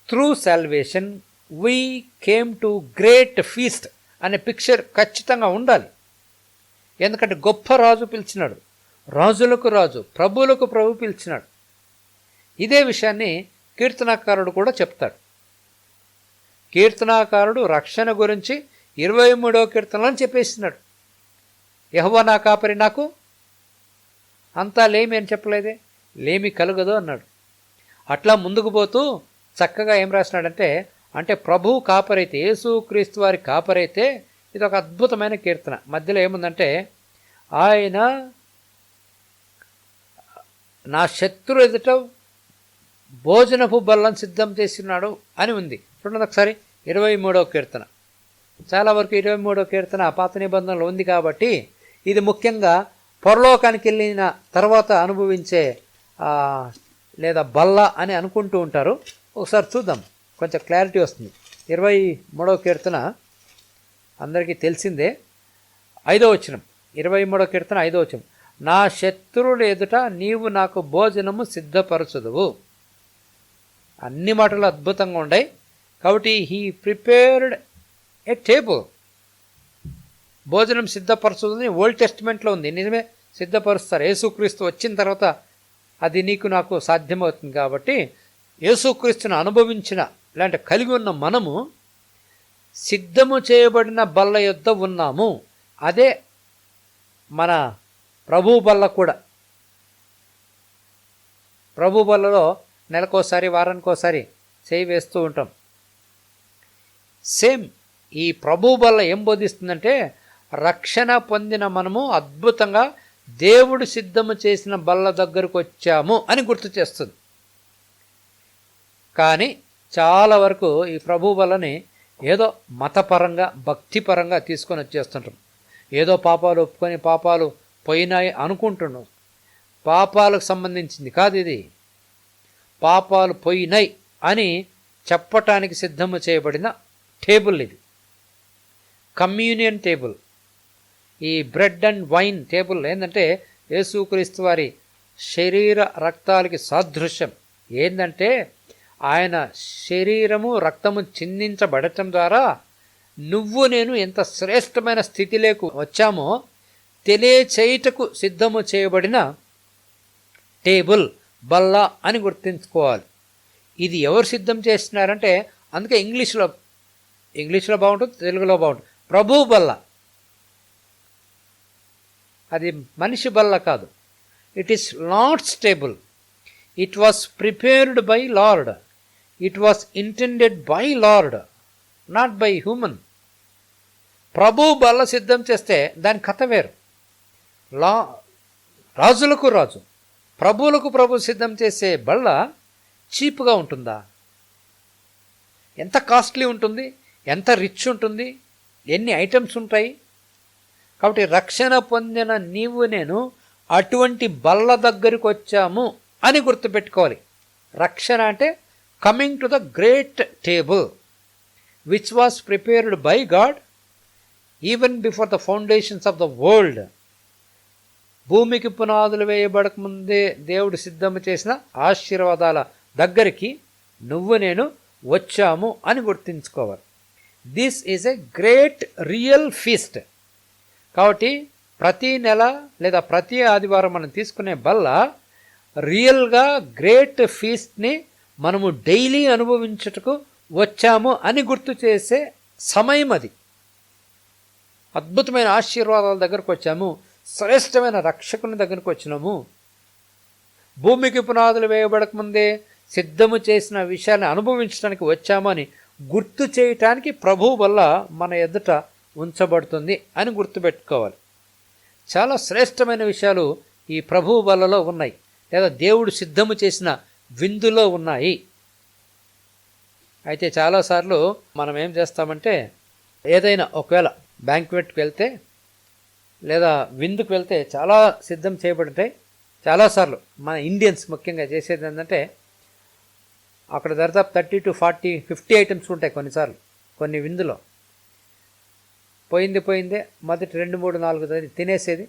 Speaker 1: Through salvation we came to great feast అనే పిక్చర్ ఖచ్చితంగా ఉండాలి. ఎందుకంటే గొప్ప రాజు పిలిచినాడు, రాజులకు రాజు, ప్రభువులకు ప్రభు పిలిచినాడు. ఇదే విషయాన్ని కీర్తనాకారుడు కూడా చెప్తాడు. కీర్తనాకారుడు రక్షణ గురించి 23వ కీర్తనలో చెప్పేసినాడు. యెహోవా నా కాపరి, నాకు అంతా లేమి అని చెప్పలేదే, లేమి కలుగదు అన్నాడు. అట్లా ముందుకు పోతూ చక్కగా ఏం రాసినాడంటే, అంటే ప్రభువు కాపరైతే, యేసుక్రీస్తు వారి కాపరైతే ఇది ఒక అద్భుతమైన కీర్తన. మధ్యలో ఏముందంటే, ఆయన నా శత్రు ఎదుట భోజనపు బల్లను సిద్ధం చేస్తున్నాడు అని ఉంది. చూడండి ఒకసారి 23వ కీర్తన. చాలా వరకు 23వ కీర్తన పాత నిబంధనలో ఉంది కాబట్టి ఇది ముఖ్యంగా పరలోకానికి వెళ్ళిన తర్వాత అనుభవించే లేదా బల్ల అని అనుకుంటూ ఉంటారు. ఒకసారి చూద్దాం. కొంచెం క్లారిటీ వస్తుంది. 23వ కీర్తన అందరికీ తెలిసిందే, 5వ వచనం. 23వ కీర్తన 5వ వచనం. నా శత్రువుల ఎదుట నీవు నాకు భోజనము సిద్ధపరచుదువు. అన్ని మాటలు అద్భుతంగా ఉన్నాయి. కాబట్టి హీ ప్రిపేర్డ్ ఏ టేబుల్. భోజనం సిద్ధపరచుదని ఓల్డ్ టెస్టిమెంట్లో ఉంది. నిజమే, సిద్ధపరుస్తారు. యేసుక్రీస్తు వచ్చిన తర్వాత అది నీకు నాకు సాధ్యమవుతుంది. కాబట్టి యేసుక్రీస్తును అనుభవించిన ఇలాంటి కలిగి ఉన్న మనము సిద్ధము చేయబడిన బల్ల యొద్ద ఉన్నాము. అదే మన ప్రభు బల్ల కూడా. ప్రభు బల్లలో నెలకోసారి వారానికోసారి చేయి వేస్తూ ఉంటాం. సేమ్ ఈ ప్రభు బల్ల ఏం బోధిస్తుందంటే, రక్షణ పొందిన మనము అద్భుతంగా దేవుడు సిద్ధము చేసిన బల్ల దగ్గరకు వచ్చాము అని గుర్తు చేస్తుంది. కానీ చాలా వరకు ఈ ప్రభు బల్లని ఏదో మతపరంగా భక్తిపరంగా తీసుకొని వచ్చేస్తుంటాం. ఏదో పాపాలు ఒప్పుకొని పాపాలు పోయినాయి అనుకుంటున్నాం. పాపాలకు సంబంధించింది కాదు ఇది. పాపాలు పోయినాయి అని చెప్పటానికి సిద్ధము చేయబడిన టేబుల్ ఇది. Communion table. ఈ బ్రెడ్ అండ్ వైన్ టేబుల్ ఏంటంటే యేసుక్రీస్తు వారి శరీర రక్తాలకి సాదృశ్యం. ఏంటంటే ఆయన శరీరము రక్తము చిందించబడటం ద్వారా నువ్వు నేను ఎంత శ్రేష్టమైన స్థితిలోకి వచ్చామో తెలియచేయుటకు సిద్ధము చేయబడిన టేబుల్, బల్ల అని గుర్తుంచుకోవాలి. ఇది ఎవరు సిద్ధం చేస్తున్నారంటే, అందుకే ఇంగ్లీష్లో బాగుంటుంది, తెలుగులో బాగుంటుంది. ప్రభు బల్ల. అది మనిషి బల్ల కాదు. It is Lord's table. It was prepared by Lord. It was intended by Lord, not by human. ప్రభు బల్ల సిద్ధం చేస్తే దాని కథ వేరు. రాజులకు రాజు, ప్రభువులకు ప్రభు సిద్ధం చేసే బల్ల చీప్గా ఉంటుందా? ఎంత కాస్ట్లీ ఉంటుంది, ఎంత రిచ్ ఉంటుంది, ఎన్ని ఐటమ్స్ ఉంటాయి. కాబట్టి రక్షణ పొందిన నీవు నేను అటువంటి బల్ల దగ్గరికి వచ్చాము అని గుర్తుపెట్టుకోవాలి. రక్షణ అంటే coming to the great table which was prepared by God even before the foundations of the world. భూమికి పునాదులు వేయబడక ముందే దేవుడు సిద్ధం చేసిన ఆశీర్వాదాల దగ్గరికి నువ్వు నేను వచ్చాము అని గుర్తుంచుకోవాలి. This is a great real feast. కాబట్టి ప్రతి నెల లేదా ప్రతి ఆదివారం మనం తీసుకునే బల్ల రియల్గా గ్రేట్ ఫీస్ట్ని మనము డైలీ అనుభవించుటకు వచ్చాము అని గుర్తు చేసే సమయం అది. అద్భుతమైన ఆశీర్వాదాల దగ్గరకు వచ్చాము, శ్రేష్టమైన రక్షకుని దగ్గరకు వచ్చినాము. భూమికి పునాదులు వేయబడకముందే సిద్ధము చేసిన విషయాన్ని అనుభవించడానికి వచ్చామని గుర్తు చేయటానికి ప్రభువు వల్ల మన ఎదుట ఉంచబడుతుంది అని గుర్తుపెట్టుకోవాలి. చాలా శ్రేష్టమైన విషయాలు ఈ ప్రభువు వల్లలో ఉన్నాయి, లేదా దేవుడు సిద్ధము చేసిన విందులో ఉన్నాయి. అయితే చాలాసార్లు మనం ఏం చేస్తామంటే, ఏదైనా ఒకవేళ బ్యాంక్వెట్కి వెళ్తే లేదా విందుకు వెళ్తే చాలా సిద్ధం చేయబడతాయి. చాలాసార్లు మన ఇండియన్స్ ముఖ్యంగా చేసేది ఏంటంటే, అక్కడ దాదాపు 30 to 40, 50 ఐటమ్స్ ఉంటాయి కొన్నిసార్లు కొన్ని విందులో. పోయిందే మొదటి 2, 3, 4 తినేసేది,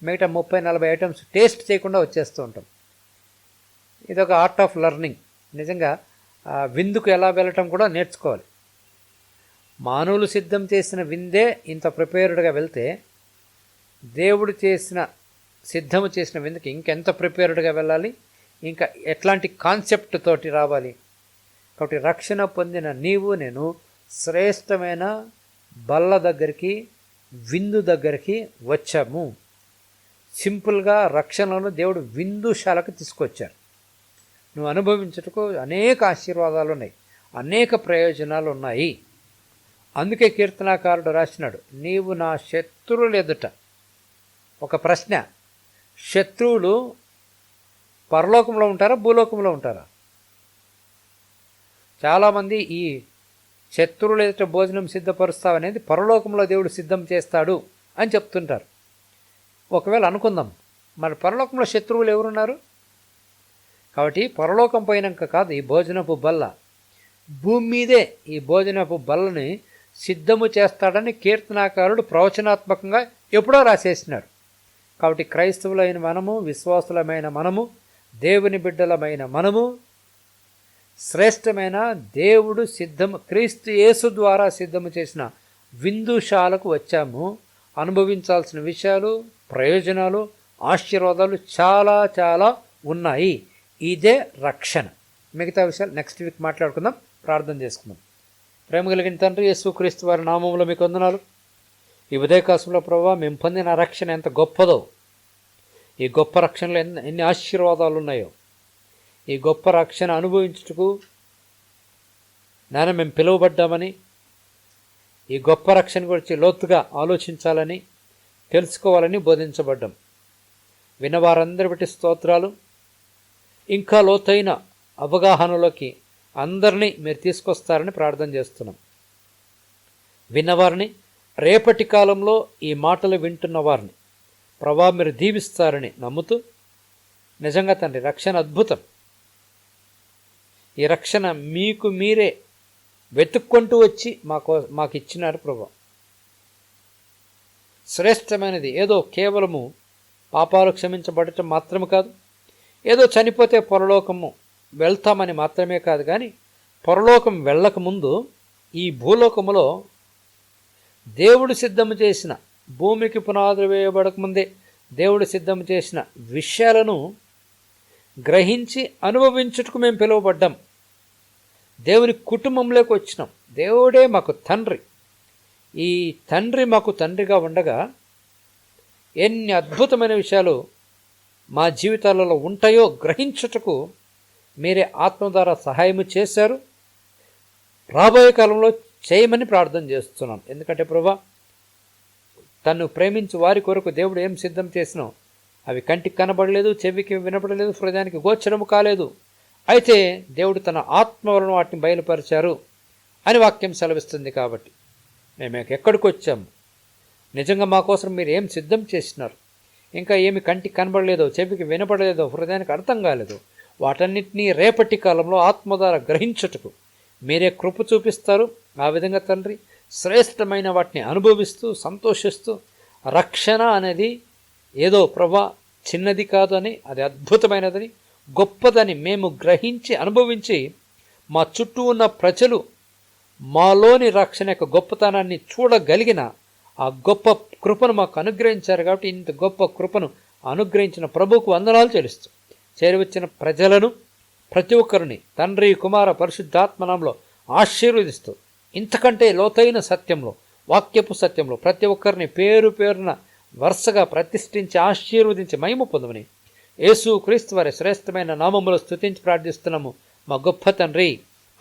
Speaker 1: మిగతా 30, 40 ఐటమ్స్ టేస్ట్ చేయకుండా వచ్చేస్తూ ఉంటాం. ఇదొక ఆర్ట్ ఆఫ్ లెర్నింగ్. నిజంగా విందుకు ఎలా వెళ్ళటం కూడా నేర్చుకోవాలి. మానవులు సిద్ధం చేసిన విందే ఇంత ప్రిపేర్డ్గా వెళ్తే, దేవుడు సిద్ధము చేసిన విందుకి ఇంకెంత ప్రిపేర్డ్గా వెళ్ళాలి, ఇంకా ఎట్లాంటి కాన్సెప్ట్ తోటి రావాలి. కాబట్టి రక్షణ పొందిన నీవు నేను శ్రేష్టమైన బల్ల దగ్గరికి, విందు దగ్గరికి వచ్చాము. సింపుల్గా రక్షణను దేవుడు విందుశాలకు తీసుకొచ్చారు. నువ్వు అనుభవించుటకు అనేక ఆశీర్వాదాలు ఉన్నాయి, అనేక ప్రయోజనాలు ఉన్నాయి. అందుకే కీర్తనాకారుడు రాసినాడు, నీవు నా శత్రువులు ఎదుట. ఒక ప్రశ్న, శత్రువులు పరలోకంలో ఉంటారా, భూలోకంలో ఉంటారా? చాలామంది ఈ శత్రువులు ఎదుట భోజనం సిద్ధపరుస్తావనేది పరలోకంలో దేవుడు సిద్ధం చేస్తాడు అని చెప్తుంటారు. ఒకవేళ అనుకుందాం, మరి పరలోకంలో శత్రువులు ఎవరున్నారు? కాబట్టి పరలోకం పోయినాక కాదు ఈ భోజనపు బల్ల. భూమి మీదే ఈ భోజనపు బల్లని సిద్ధము చేస్తాడని కీర్తనాకారుడు ప్రవచనాత్మకంగా ఎప్పుడో రాసేసినాడు. కాబట్టి క్రైస్తవులైన మనము, విశ్వాసులమైన మనము, దేవుని బిడ్డలమైన మనము శ్రేష్టమైన దేవుడు క్రీస్తు యేసు ద్వారా సిద్ధము చేసిన విందుశాలకు వచ్చాము. అనుభవించాల్సిన విషయాలు, ప్రయోజనాలు, ఆశీర్వాదాలు చాలా చాలా ఉన్నాయి. ఇదే రక్షణ. మిగతా విషయాలు నెక్స్ట్ వీక్ మాట్లాడుకుందాం. ప్రార్థన చేసుకుందాం. ప్రేమ కలిగిన తండ్రి, యేసుక్రీస్తు వారి నామంలో మీకు వందనాలు. ఈ ఉదయకాశంలో ప్రభువా, మేము పొందిన రక్షణ ఎంత గొప్పదో, ఈ గొప్ప రక్షణలో ఎన్ని ఆశీర్వాదాలు ఉన్నాయో, ఈ గొప్ప రక్షణ అనుభవించుటకు నాన్న మేము పిలువబడ్డామని, ఈ గొప్ప రక్షణ గురించి లోతుగా ఆలోచించాలని, తెలుసుకోవాలని బోధించబడ్డాం. విన్నవారందరి బట్టి స్తోత్రాలు. ఇంకా లోతైన అవగాహనలోకి అందరినీ మీరు తీసుకొస్తారని ప్రార్థన చేస్తున్నాం. విన్నవారిని, రేపటి కాలంలో ఈ మాటలు వింటున్న వారిని ప్రభా మీరు దీవిస్తారని నమ్ముతూ, నిజంగా తండ్రి రక్షణ అద్భుతం. ఈ రక్షణ మీకు మీరే వెతుక్కుంటూ వచ్చి మాకు ఇచ్చినారు ప్రభా. శ్రేష్టమైనది. ఏదో కేవలము పాపాలు క్షమించబడటం మాత్రమే కాదు, ఏదో చనిపోతే పరలోకము వెళ్తామని మాత్రమే కాదు, కానీ పరలోకం వెళ్ళకముందు ఈ భూలోకములో దేవుడు సిద్ధము చేసిన, భూమికి పునాదులు వేయబడకముందే దేవుడు సిద్ధము చేసిన విషయాలను గ్రహించి అనుభవించుటకు మేము పిలువబడ్డాం. దేవుని కుటుంబంలోకి వచ్చినాం. దేవుడే మాకు తండ్రి. ఈ తండ్రి మాకు తండ్రిగా ఉండగా ఎన్ని అద్భుతమైన విషయాలు మా జీవితాలలో ఉంటాయో గ్రహించుటకు మీరే ఆత్మ ద్వారా సహాయము చేశారు. రాబోయే కాలంలో చేయమని ప్రార్థన చేస్తున్నాం. ఎందుకంటే ప్రభా, తను ప్రేమించి వారి కొరకు దేవుడు ఏం సిద్ధం చేసినో అవి కంటికి కనబడలేదు, చెవికి వినపడలేదు, హృదయానికి గోచరము కాలేదు. అయితే దేవుడు తన ఆత్మ వలన వాటిని బయలుపరిచారు అని వాక్యం సెలవిస్తుంది. కాబట్టి మేము ఎక్కడికి వచ్చాము, నిజంగా మా కోసం మీరు ఏం సిద్ధం చేసినారు, ఇంకా ఏమి కంటికి కనబడలేదో, చెవికి వినపడలేదో, హృదయానికి అర్థం కాలేదు, వాటన్నిటినీ రేపటి కాలంలో ఆత్మ ద్వారా గ్రహించుటకు మీరే కృప చూపిస్తారు. ఆ విధంగా తండ్రి శ్రేష్టమైన వాటిని అనుభవిస్తూ సంతోషిస్తూ, రక్షణ అనేది ఏదో ప్రభా చిన్నది కాదు అని, అది అద్భుతమైనదని, గొప్పదని మేము గ్రహించి అనుభవించి మా చుట్టూ ఉన్న ప్రజలు మాలోని రక్షణ యొక్క గొప్పతనాన్ని చూడగలిగిన ఆ గొప్ప కృపను మాకు అనుగ్రహించారు. కాబట్టి ఇంత గొప్ప కృపను అనుగ్రహించిన ప్రభువుకు వందనాలు చెల్లిస్తూ, చేరివచ్చిన ప్రజలను ప్రతి ఒక్కరిని తండ్రి, కుమార, పరిశుద్ధాత్మనామంలో ఆశీర్వదిస్తూ, ఇంతకంటే లోతైన సత్యంలో, వాక్యపు సత్యంలో ప్రతి ఒక్కరిని పేరు పేరున వరుసగా ప్రతిష్ఠించి ఆశీర్వదించి మహిమ పొందమని యేసు క్రీస్తు వారి శ్రేష్టమైన నామములో స్తుతించి ప్రార్థిస్తున్నాము మా గొప్ప తండ్రి.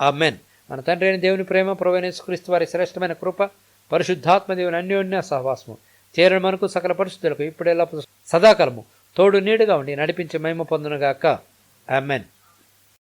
Speaker 1: ఆమేన్. మన తండ్రి అయిన దేవుని ప్రేమ, ప్రభువైన యేసు క్రీస్తు వారి శ్రేష్టమైన కృప, పరిశుద్ధాత్మ దేవుని అన్యోన్య సహవాసము చేరని మనకు సకల పరిశుద్ధులకు ఇప్పుడెల్లా సదాకాలము తోడు నీడుగా ఉండి నడిపించి మహిమ పొందునుగాక. ఆమేన్.